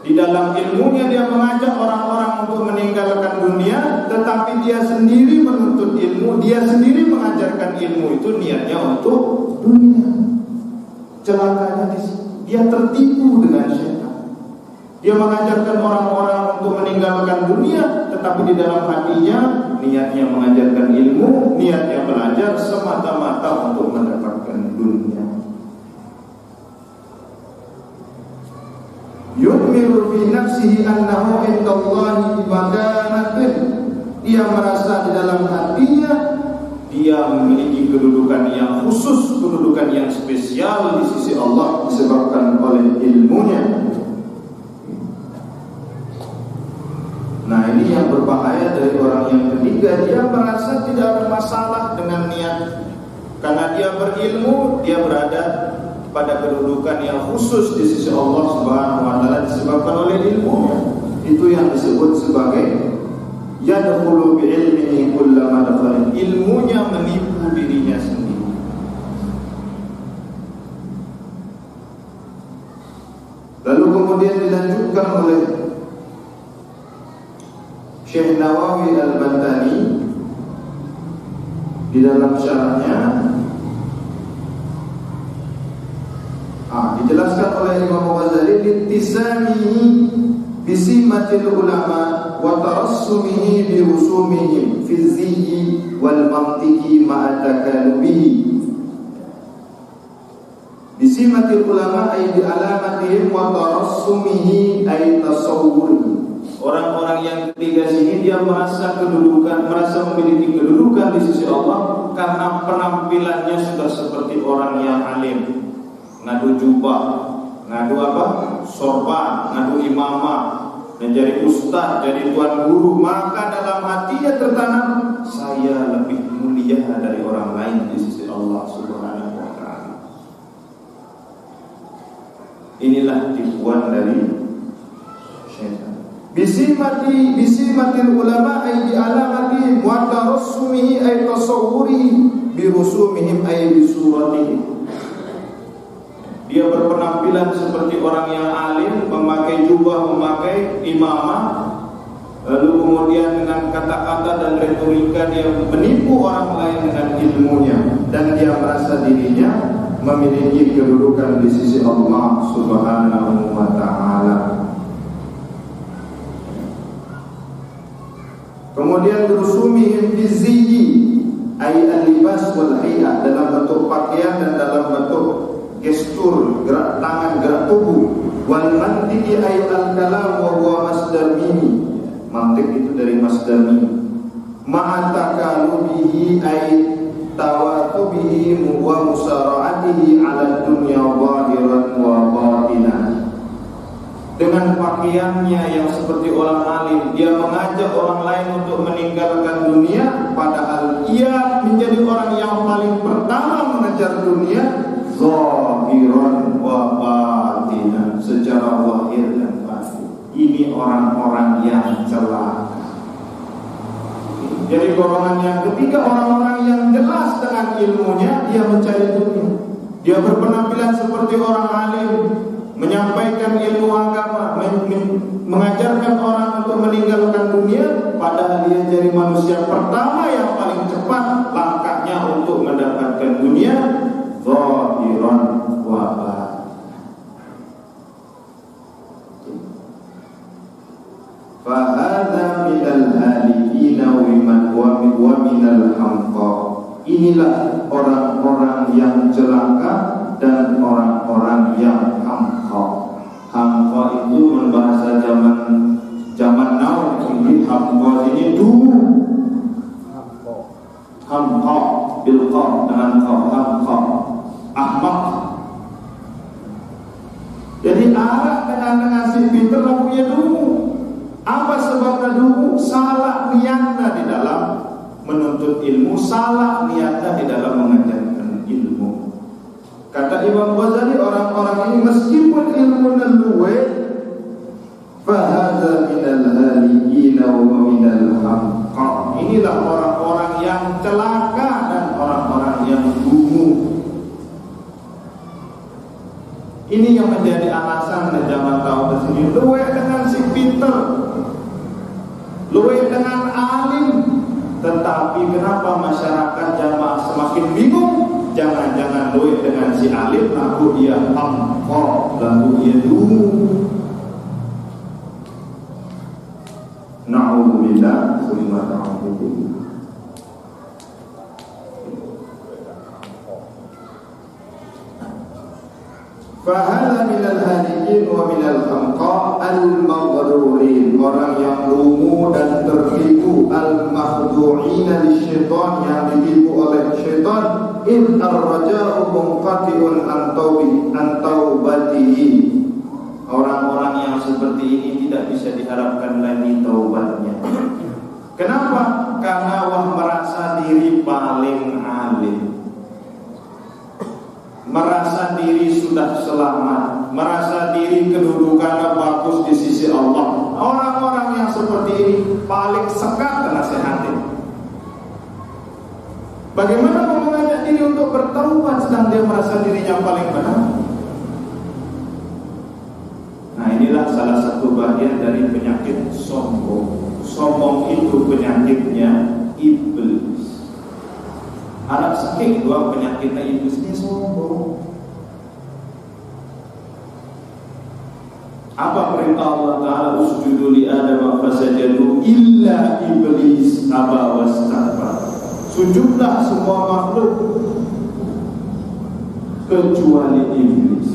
di dalam ilmunya dia mengajak orang-orang untuk meninggalkan dunia, tetapi dia sendiri menuntut ilmu, dia sendiri mengajarkan ilmu itu niatnya untuk dunia. Celakanya di sini, dia tertipu dengan syaitan. Dia mengajarkan orang-orang untuk meninggalkan dunia, tetapi di dalam hatinya niatnya mengajarkan ilmu, niatnya belajar semata-mata untuk mendapatkan dunia. Yu'miru fi nafsihi annahu indallahi bimaganatin. Dia merasa di dalam hatinya dia memiliki kedudukan yang khusus, kedudukan yang spesial di sisi Allah disebabkan oleh ilmunya. Nah, ini yang berbahaya dari orang yang ketiga. Dia merasa tidak ada masalah dengan niat, karena dia berilmu, dia berada pada kedudukan yang khusus di sisi Allah Subhanahu wa taala disebabkan oleh ilmunya. Itu yang disebut sebagai yadkhulu bi ilmihi kullama dakhala. Ilmunya menipu dirinya sendiri. Lalu kemudian dilanjutkan oleh Syekh Nawawi Al-Bantani di dalam syarahnya, dijelaskan oleh Imam Ghazali, littisamihi bisimatil ulama wa tarassumihi bi rusumihim fi ziyyi wal mantiqi ma'a takalubihi. Bisimatil ulama ay bi alamatihim wa tarassumihi ay tasawwur. Orang-orang yang ketiga sini dia merasa kedudukan, merasa memiliki kedudukan di sisi Allah karena penampilannya sudah seperti orang yang alim, ngadu jubah, ngadu apa? Sorban, ngadu imamah, menjadi ustaz, jadi tuan guru. Maka dalam hatinya tertanam, saya lebih mulia dari orang lain di sisi Allah Subhanahu wa taala. Inilah tipuan dari syaitan. Bisimatil ulama ay bi alamati wa tarassumihi ay tasawwurihi bi rusumihim ay bi suratihi. Dia berpenampilan seperti orang yang alim, memakai jubah, memakai imamah, lalu kemudian dengan kata-kata dan retorika dia menipu orang lain dengan ilmunya, dan dia merasa dirinya memiliki kedudukan di sisi Allah Subhanahu wa taala. Kemudian rusumihim biziyyi ay al-libas wal hay'ah, dalam bentuk pakaian dan dalam bentuk gestur, gerak tangan, gerak tubuh. Wal mantiqi ay al-kalam wa huwa masdar mimi, mantiq itu dari masdar mimi. Ma'atakalubihi ay tawatubihi wa musara'atihi ala dunya zahiran wa batinan. Dengan pakaiannya yang seperti orang alim, dia mengajak orang lain untuk meninggalkan dunia, padahal ia menjadi orang yang paling pertama mengejar dunia, zahiran wa batinan, secara zahir dan batin. Ini orang-orang yang celaka. Jadi golongan yang ketiga, orang-orang yang jelas dengan ilmunya, dia mencari dunia. Dia berpenampilan seperti orang alim, menyampaikan ilmu agama, mengajarkan orang untuk meninggalkan dunia, padahal dia jadi manusia pertama yang paling cepat langkahnya untuk mendapatkan dunia, zahiran wa batin. Fahadha minal halikina wa minal hamqa. Inilah orang-orang yang celaka dan orang-orang yang hamqa. Hamqa itu berbahasa zaman now, ini hamqa ini dulu. Hamqa bil qaf dengan qaf, hamqa, ahmaq. Jadi arah dengan si Peter lakunya dulu. Apa sebabnya dulu? Salah niatnya di dalam menuntut ilmu, salah niatnya di dalam mengajarkan ilmu. Kata Imam Ghazali, orang-orang ini meskipun ilmu luwe, fahadha minal halikina wa minal hamqa. Inilah orang-orang yang celaka dan orang-orang yang gumu. Ini yang menjadi alasan di zaman tahun ini. Luwe dengan si Peter, luwe dengan alim, tetapi kenapa masyarakat jamaah semakin bingung? Jangan-jangan luwe dengan si alim, lalu dia hamqa, lalu dia dulu. Na'udzubillah, summa na'udzubillah. Fahala minal halikin wa minal hamqa al-maghrurin, orang yang lumu dan tertipu, al-makhdu'ina lisyaitan, yang ditipu oleh syaitan. In ar-raja'u munqati'un an taubatihi. Orang-orang yang seperti ini tidak bisa diharapkan lagi taubatnya. Kenapa? Karena wah merasa diri paling alim, merasa diri sudah selamat, merasa diri kedudukannya bagus di sisi Allah. Orang-orang yang seperti ini paling sekat nasihatin. Bagaimana mau mengajak diri untuk bertaubat sedang dia merasa dirinya paling benar? Nah, inilah salah satu bagian dari penyakit sombong. Sombong itu penyakitnya iblis. Arab sakit dua penyakitnya iblis ini sombong. Apa perintah Allah Ta'ala? Usjudu li Adam fasajadu illa iblis aba wastakbar. Sujudlah semua makhluk kecuali iblis.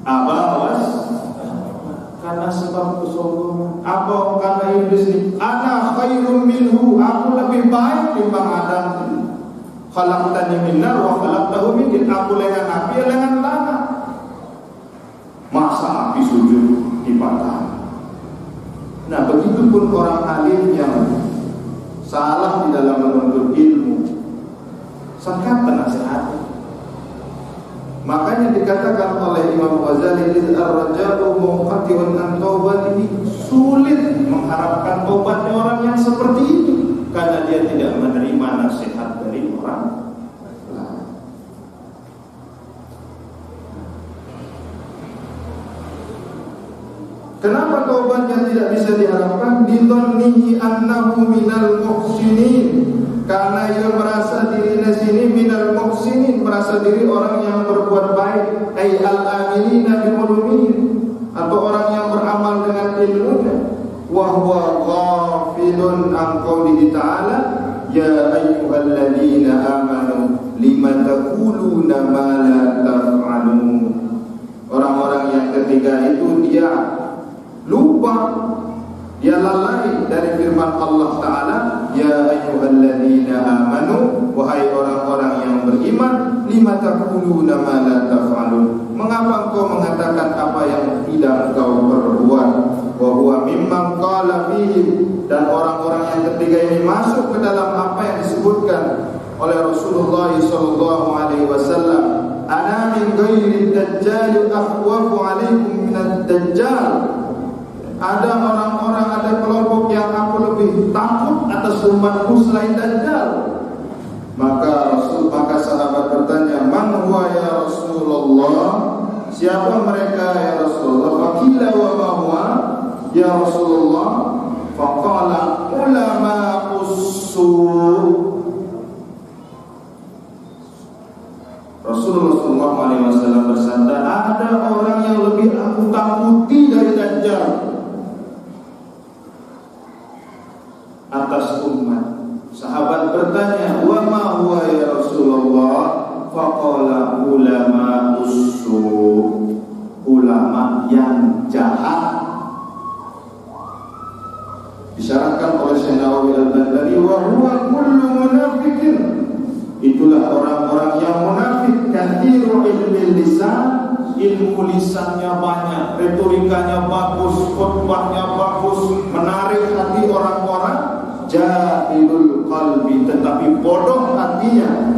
Aba wastakbar, karena sebab kesombongan. Apa karena iblis ini? Ana khairum minhu, aku lebih baik timbang Adam. Khalaqtani min nar wa khalaqtahu min tin. Aku lengan api, lengan tanah. Masa api sujud dipatah? Nah, begitupun orang alim yang salah di dalam menuntut ilmu, sekat nasihat. Makanya dikatakan oleh Imam Ghazali, ar-raja'u munqati'un an taubatihi, sulit mengharapkan tobatnya orang yang seperti ini karena dia tidak menerima nasihat dari orang lain. Kenapa taubatnya tidak bisa diharapkan? Didhannihi annahu minal muhsinin, karena ia merasa dirinya sini minal muhsinin, merasa diri orang yang berbuat baik, ay al-amilina bi'ulumin, atau orang yang beramal dengan ilmunya. Wa huwa ghafilun an qaulihi ta'ala ya ayyuhalladzina amanu lima taquluna ma la taf'alun. Orang-orang yang ketiga itu dia lupa, dia lalai dari firman Allah Ta'ala, ya ayyuhalladzina amanu, wahai orang-orang yang beriman, lima taquluna ma la taf'alun. Mengapa engkau mengatakan apa yang tidak engkau perbuat? Wa huwa mimman qala fihi, dan orang-orang yang ketiga ini masuk ke dalam apa yang disebutkan oleh Rasulullah sallallahu alaihi wasallam, ana min ghairi dajjal akhwafu alaikum min ad-dajjal. Ada orang-orang, ada kelompok yang aku lebih takut atas umatku selain Dajjal. Maka sahabat bertanya, man huwa ya Rasulullah? Siapa mereka ya Rasulullah? Faqila wa ma huwa ya Rasulullah? Faqala ulama usul. Rasulullah SAW bersabda, ada orang yang lebih aku takuti dari Dajjal atas umat. Sahabat bertanya, wa ma huwa ya Rasulullah? Faqala ulama usul, ulama yang jahat. Disyaratkan oleh Syekh Nawawi Al-Baghdadi, wa huwa kullu munafiqin, itulah orang-orang yang munafik. Kathiru ilmi lisan, ilmu lisannya banyak, retorikanya bagus, khutbahnya bagus, menarik hati orang-orang. Jahilul qalbi, tetapi bodoh hatinya.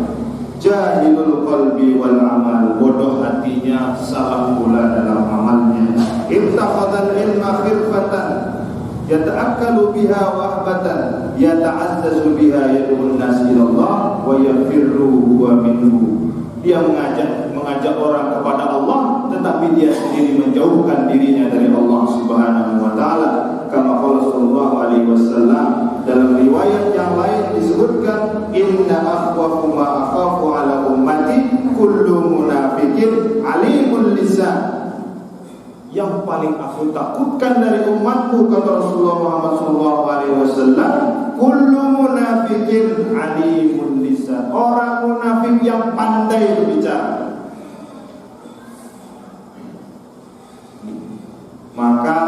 Jahilul qalbi wal amal, bodoh hatinya, salah pula dalam amalnya. Ittakhadhal ilma khirfatan yata'akkalu biha wahbatan yata'azzazu biha yad'un nas ila Allah wa yafirru huwa minhu. Dia mengajak orang kepada Allah, tetapi dia sendiri menjauhkan dirinya dari Allah Subhanahu wa taala. Kama qala sallallahu alaihi wasallam, dalam riwayat yang lain disebutkan, inna akhwafu ma akhafu ala ummati kullu munafiqin alimul lisan. Yang paling aku takutkan dari umatku, kata Rasulullah Muhammad SAW, kullu munafiqin alimul lisan, orang munafik yang pandai berbicara. Maka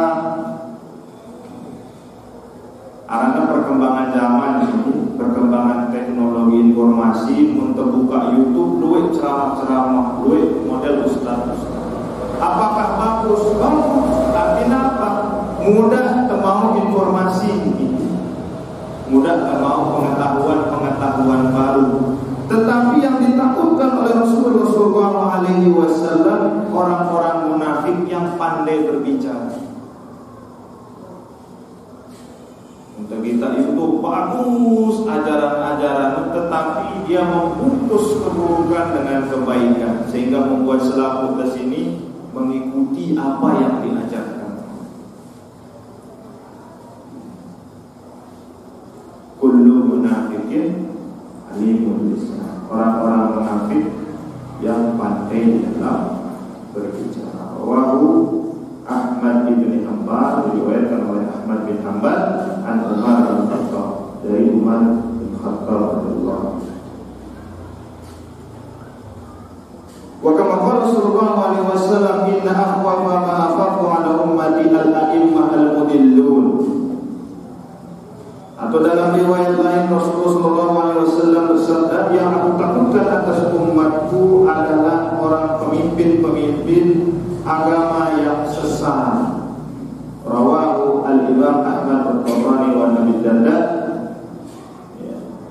karena perkembangan zaman ini, perkembangan teknologi informasi, untuk buka YouTube, luwih ceramah-ceramah, luwih model ustaz. Apakah bagus? Bagus. Tapi apa? Mudah mau informasi, mudah mau pengetahuan baru. Tetapi yang ditakutkan oleh Rasulullah SAW, orang-orang munafik yang pandai berbicara. Untuk kita itu bagus ajaran-ajaran, tetapi dia memutus keburukan dengan kebaikan, sehingga membuat selaku ke sini mengikuti apa yang diajarkan. Kullu munafiqin alimul lisan, orang-orang munafik yang pandai dalam berbicara. Wahu Ahmad bin Hanbal, diriwayatkan oleh Ahmad bin Hanbal an Umar bin Khattab, dari Umar bin Khattab radhiyallahu anhu. Wa kama qala sallallahu alaihi wasallam, inna akhwafa ma akhafu ala ummati al-a'immah al-mudillun. Atau dalam riwayat lain Rasulullah sallallahu alaihi wasallam bersabda, yang aku takutkan atas umatku adalah orang pemimpin-pemimpin agama yang sesat. Rawahu al-Imam Ahmad al-Tabrani wa Nabi Darda.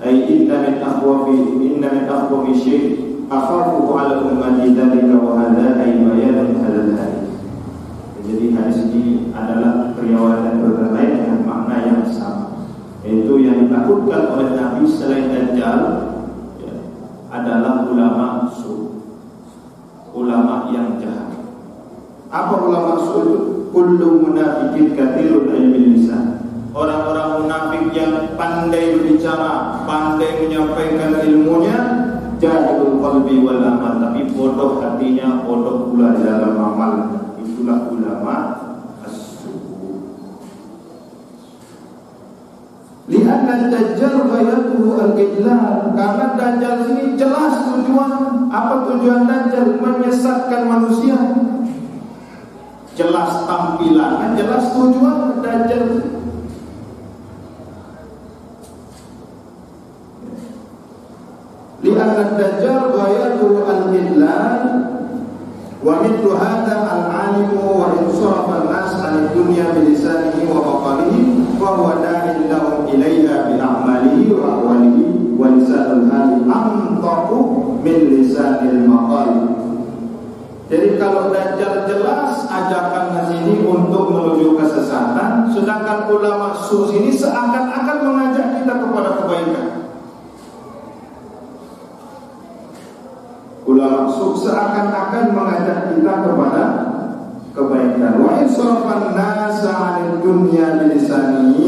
Ay inna min akhwafi syekh akhafu ala ummati dzalika wa hadza ay bayan hadzal hadis. Jadi hadis ini adalah riwayat berbeda dengan makna yang sama, yaitu yang ditakutkan oleh Nabi selain Dajjal adalah ulama su, ulama yang jahat. Apa ulama su itu? Kullu munafiqin katsirul ilmi lisan, orang-orang munafik yang pandai berbicara, pandai menyampaikan ilmunya, jahilul qalbi wal amal, tapi bodoh hatinya, bodoh pula di dalam amal. Itulah ulama as-su. Li'anna Dajjal ghayatuhu al-idlal, karena Dajjal ini jelas tujuan. Apa tujuan Dajjal? Menyesatkan manusia. Jelas tampilannya, jelas tujuan Dajjal. Li'anna Dajjal ghayatuhu al-idlal wa mithlu hadha al-alimu wa insarafa an-nas 'an ad-dunya bi lisanihi wa maqalihi wa huwa da'in lahum ilayha bi a'malihi wa aqwalihi wa lisanul hali amtaqu min lisanil maqal. Jadi kalau Dajjal jelas ajakan ke sini untuk menuju kesesatan, sedangkan ulama su sini seakan-akan mengajak kita kepada kebaikan. Ulama su seakan-akan mengajak kita kepada kebaikan. Wa insarafan nasa 'anid dunya bilisanihi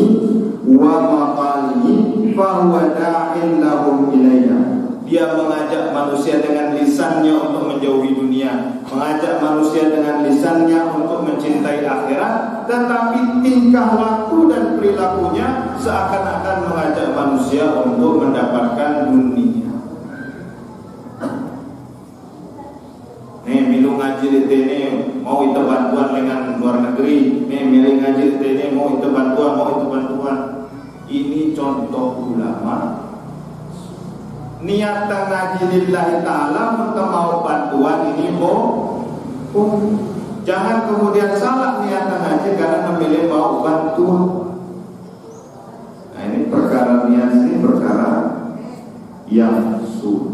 wa maqalihi fa huwa da'in lahum ilayha. Dia mengajak manusia dengan lisannya untuk menjauhi dunia, mengajak manusia dengan lisannya untuk mencintai akhirat, tetapi tingkah laku dan perilakunya seakan-akan mengajak manusia untuk mendapatkan dunia. Milu ngaji ini mau itu bantuan dengan luar negeri, milih ngaji ini mau itu bantuan. Ini contoh ulama. Niat ngaji lillahi ta'ala untuk mau bantuan ini jangan kemudian salah niat ngaji karena memilih mau bantuan. Nah ini perkara niat, ini perkara yang sulit.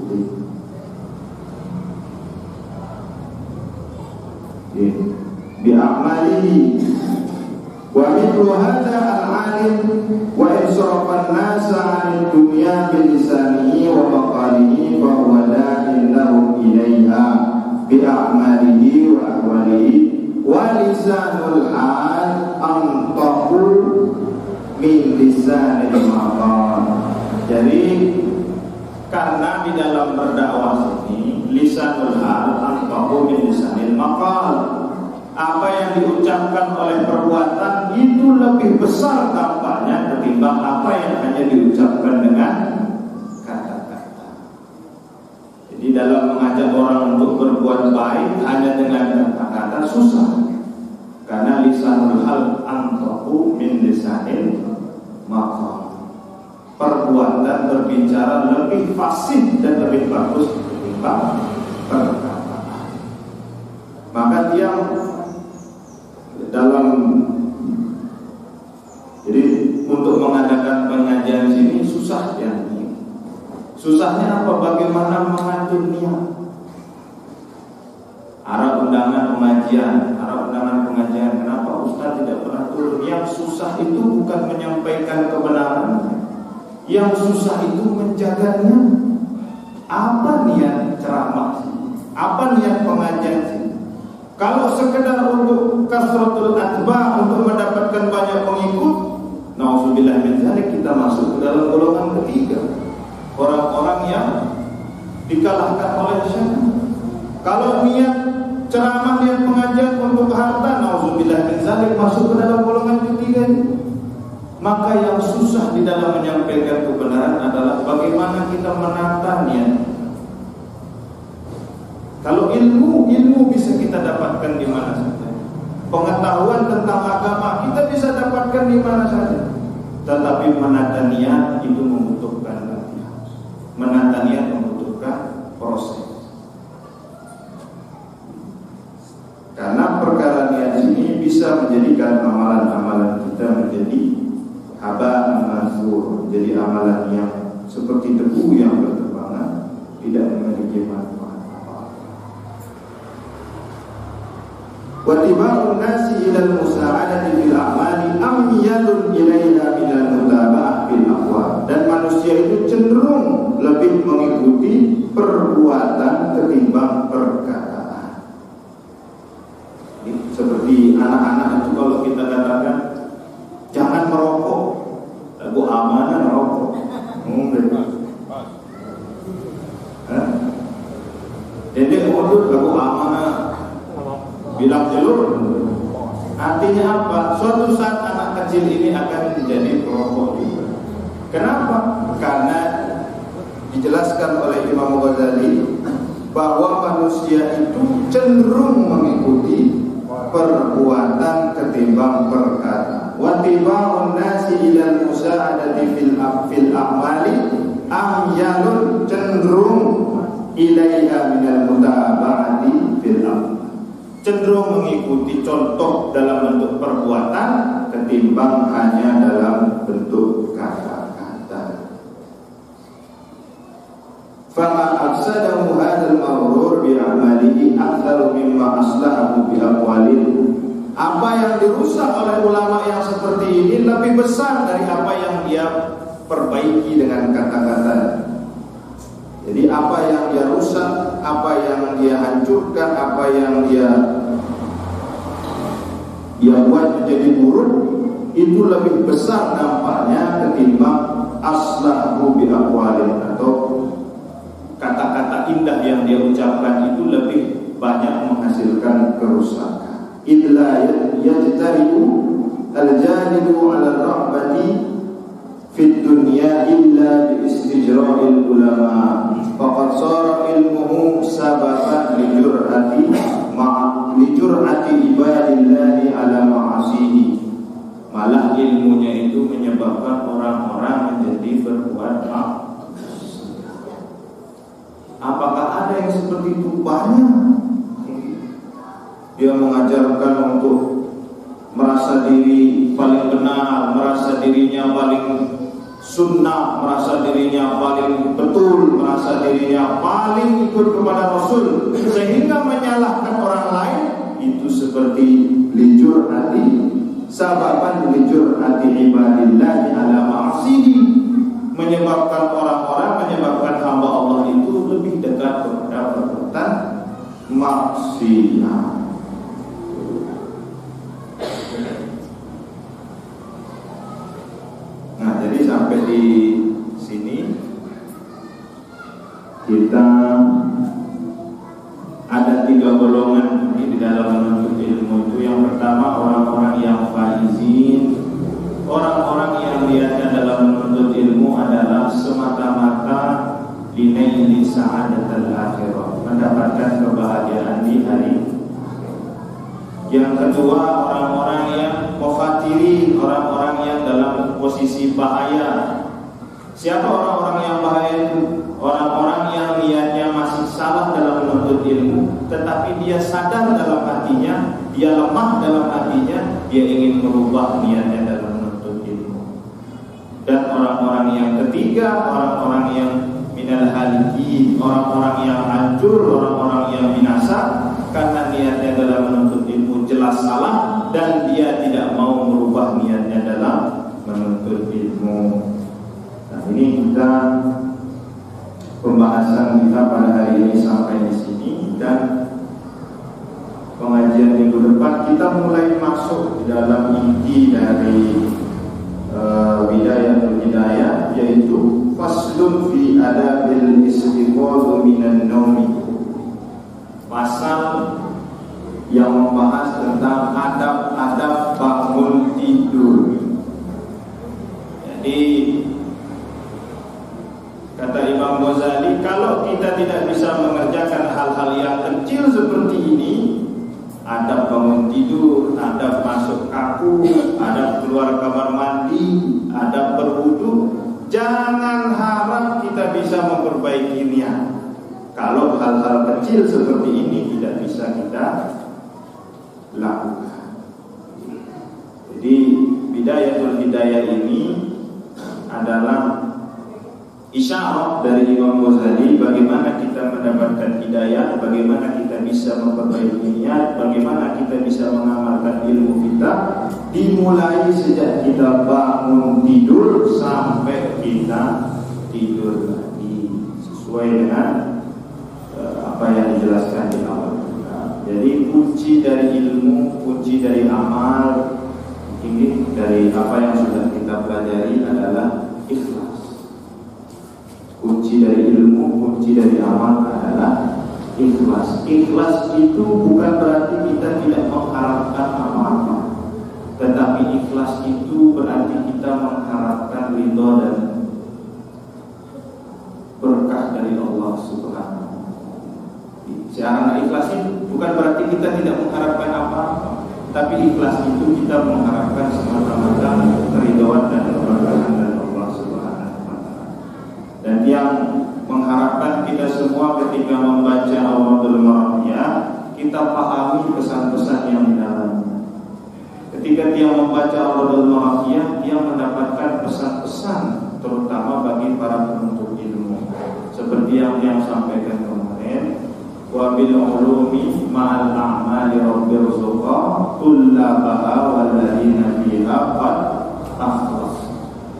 Bi'amalihi wa mithlu hadha al-alim wa insarafan nasa 'anid dunya bilisanihi wa maqalihi fa huwa da'in lahum ilayha bi'amalihi wa aqwalihi wa lisanul hal antaqu min lisanil maqal. Jadi karena di dalam berdakwah ini lisanul hal antaqu min lisanil maqal, apa yang diucapkan oleh perbuatan itu lebih besar dampaknya ketimbang apa yang hanya diucapkan dengan kata-kata. Jadi dalam mengajak orang untuk berbuat baik hanya dengan kata-kata susah, karena lisanul hal antaqu min lisanil maqal. Perbuatan berbicara lebih fasih dan lebih bagus ketimbang perkataan. Maka dia dalam, jadi untuk mengadakan pengajian sini susah ya. Susahnya apa? Bagaimana mengatur niat. Arah undangan pengajian, kenapa Ustaz tidak pernah turun? Yang susah itu bukan menyampaikan kebenaran, yang susah itu menjaganya. Apa niat ceramah? Apa niat pengajian sih? Kalau sekedar untuk kasratul atba, untuk mendapatkan banyak pengikut, nauzubillah min dzalik, kita masuk ke dalam golongan ketiga, orang-orang yang dikalahkan oleh syaitan. Kalau niat ceramah, niat pengajian untuk harta, nauzubillah min dzalik, masuk ke dalam golongan ketiga ini. Maka yang susah di dalam menyampaikan kebenaran adalah bagaimana kita menata niat. Kalau ilmu bisa kita dapatkan di mana saja. Pengetahuan tentang agama kita bisa dapatkan di mana saja. Tetapi menata niat itu membutuhkan latihan. Menata niat membutuhkan proses. Karena perkara niat ini bisa menjadikan amalan-amalan kita menjadi haba'an mansur, menjadi amalan yang seperti debu yang berterbangan, tidak memiliki manfaat. Watiba'un nasi ilal musa'adati bil a'mali amyalun ilaiha minal mutaba'ah bil aqwal. Dan manusia itu cenderung lebih mengikuti perbuatan ketimbang perkataan. Seperti anak-anak itu kalau kita katakan jangan merokok, lagu amanah merokok. Dedek mundur lagu amanah bilang jelur. Artinya apa? Suatu saat anak kecil ini akan menjadi perokok juga. Kenapa? Karena dijelaskan oleh Imam Ghazali bahwa manusia itu cenderung mengikuti perbuatan ketimbang perkata. Wa tiba'un nasi ilal musa'adati fil a'mali amyalun, cenderung ilaiha minal mutaba'ati fil a'mal, cenderung mengikuti contoh dalam bentuk perbuatan ketimbang hanya dalam bentuk kata. Fama afsadahu hadzal maghrur bi amalihi aktsar mimma aslahahu bi aqwalihi. Apa yang dirusak oleh ulama yang seperti ini lebih besar dari apa yang dia perbaiki dengan kata-kata. Jadi apa yang dia rusak, apa yang dia hancurkan, apa yang dia buat menjadi buruk, itu lebih besar dampaknya ketimbang aslahu bi aqwalihi, atau kata-kata indah yang dia ucapkan itu lebih banyak menghasilkan kerusakan. Idla yajtari'u al-jahidu 'ala ar-rahbati fid dunya illa bi istijra'il ulama faqad sara ilmuhu sababan li jur'ati ibadillahi 'ala ma'asihi. Malah ilmunya itu menyebabkan orang-orang menjadi berbuat maksiat. Apakah ada yang seperti itu? Banyak. Dia mengajarkan untuk merasa diri paling benar, merasa dirinya paling sunnah, merasa dirinya paling betul, merasa dirinya paling ikut kepada Rasul, sehingga menyalahkan orang lain. Itu seperti lijur hati, sababan lijur hati ibadillahi ala ma'asihi, menyebabkan orang-orang, menyebabkan hamba Allah itu lebih dekat kepada perbuatan maksiat. Nah, jadi sampai di sini kita ada 3 golongan di dalam menuntut ilmu itu. Yang pertama, orang-orang yang faizin, orang-orang yang niatnya dalam menuntut ilmu adalah semata-mata linaili sa'adatul akhirah, mendapatkan kebahagiaan di hari. Yang kedua, orang-orang yang mukhatirin, orang-orang yang dalam posisi bahaya. Siapa orang-orang yang bahaya itu? Orang-orang yang niatnya masih salah dalam menuntut ilmu, tetapi dia sadar dalam hatinya, dia lemah dalam hatinya, dia ingin merubah niatnya dalam menuntut ilmu. Dan orang-orang yang ketiga, orang-orang yang minal halikin, orang-orang yang hancur, orang-orang yang binasa karena niatnya dalam menuntut ilmu jelas salah dan dia tidak mau merubah niatnya dalam menuntut ilmu. Nah, ini kita pembahasan kita pada hari ini sampai di sini, dan pengajian minggu depan kita mulai masuk di dalam inti dari Bidayatul Hidayah, yaitu faslun fi adabil istighfar minan naumi, pasal yang membahas tentang adab-adab bangun tidur. Jadi kata Imam Ghazali, kalau kita tidak bisa mengerjakan hal-hal yang kecil seperti ini, adab bangun tidur, adab masuk kaku, adab keluar kamar mandi, adab berwudu, jangan harap kita bisa memperbaiki niat kalau hal-hal kecil seperti ini tidak bisa kita lakukan. Jadi Bidayatul Hidayah ini adalah isyarat dari Imam Ghazali bagaimana kita mendapatkan hidayah, bagaimana kita bisa memperbaiki niat, bagaimana kita bisa mengamalkan ilmu kita, dimulai sejak kita bangun tidur sampai kita tidur lagi, sesuai dengan apa yang dijelaskan di awal. Jadi kunci dari ilmu, kunci dari amal ini, dari apa yang sudah kita pelajari adalah ikhlas. Kunci dari ilmu, kunci dari amal adalah ikhlas. Ikhlas itu bukan berarti kita tidak mengharapkan apa-apa, tetapi ikhlas itu berarti kita mengharapkan ridho dan bukan berarti kita tidak mengharapkan apa-apa, tapi ikhlas itu kita mengharapkan semata-mata keridhaan dan keberkahan dari Allah Subhanahu wa taala. Dan yang mengharapkan kita semua ketika membaca Awadul Marahiyah, kita pahami pesan-pesan yang di dalamnya. Ketika dia membaca Awadul Marahiyah, dia mendapatkan pesan-pesan terutama bagi para penuntut ilmu. Seperti yang sampaikan kemarin, wa bil ulumi ma'al a'mali rabbir zuqa kullabaha walladina fiha qad akhlas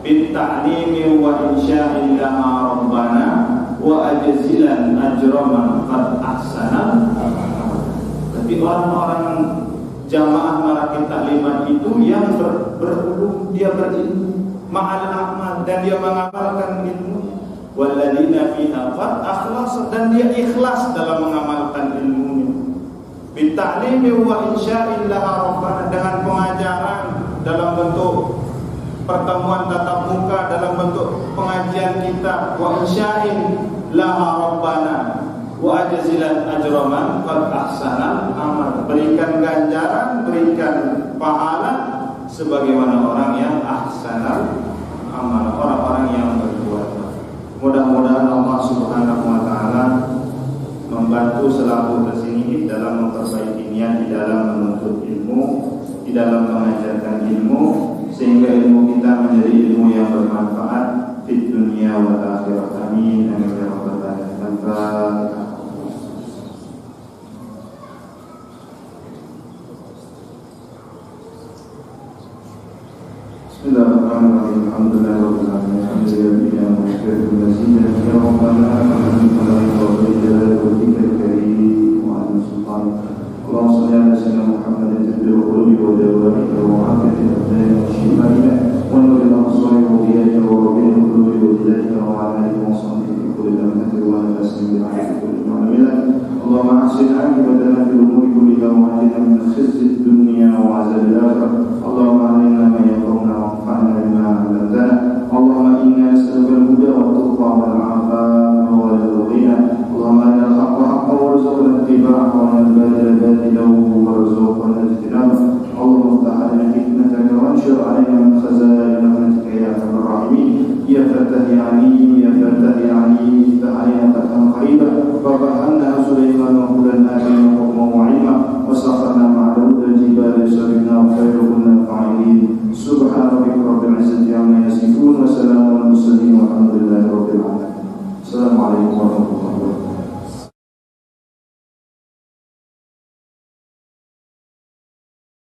bit ta'limi wa insya'il laha rabbana wa ajzilan ajraman qad ahsana. Jadi orang-orang jamaah marakit taklimat itu yang berulum, dia berilmu ma'al a'mal, dan dia mengamalkan ilmu. Walladzina fiha qad akhlas, dan dia ikhlas dalam mengamalkan ilmunya. Bitta'limi wa insya'il laha rabbana, dengan pengajaran dalam bentuk pertemuan tatap muka, dalam bentuk pengajian kita, wa insya'il laha rabbana wa ajzilan ajraman qad ahsana amal, berikan ganjaran, berikan pahala sebagaimana orang yang ahsana amal, orang-orang yang berbuat. Mudah-mudahan Allah Subhanahu wa taala membantu selaku tersini dalam memperbaiki niat di dalam menuntut ilmu, di dalam mengajarkan ilmu, sehingga ilmu kita menjadi ilmu yang bermanfaat di dunia wal akhirat. Amin amin ya rabbal alamin. Bismillahirrahmanirrahim. Alhamdulillahirabbil alamin. Alhamdulillah wa syukur mazidan ya rabbana alhamdulillah wa jalal wajhikal karim wa ala sultan. Allahumma shalli ala sayyidina Muhammadin tabbil qulubi wa dawaiha wa afiyatil abdan wa shifa'iha wa nuril absari wa diyaha wa rabbil qulubi wa diyaha wa ala alihi wa sahbihi fi kulli lamatin wa taslim bi kulli mu'amala. Allahumma ahsin 'aqibatana fil umuri kulliha wa ajirna min khizyid dunya wa 'adzabil akhirah. Allahumma 'allimna ma yanfa'una وانفعنا بما علمتنا. اللهم انا نسالك الهدى والتقى والعفاف والغنى. اللهم ارنا الحق حقا وارزقنا اتباعه وارنا الباطل باطلا وارزقنا اجتنابه. اللهم افتح علينا حكمتك وانشر علينا من خزائن رحمتك يا ارحم الراحمين. يا فتح يا عليم يا فتح يا عليم افتح علينا فتحا قريبا. ففهمنا سليمان وقلنا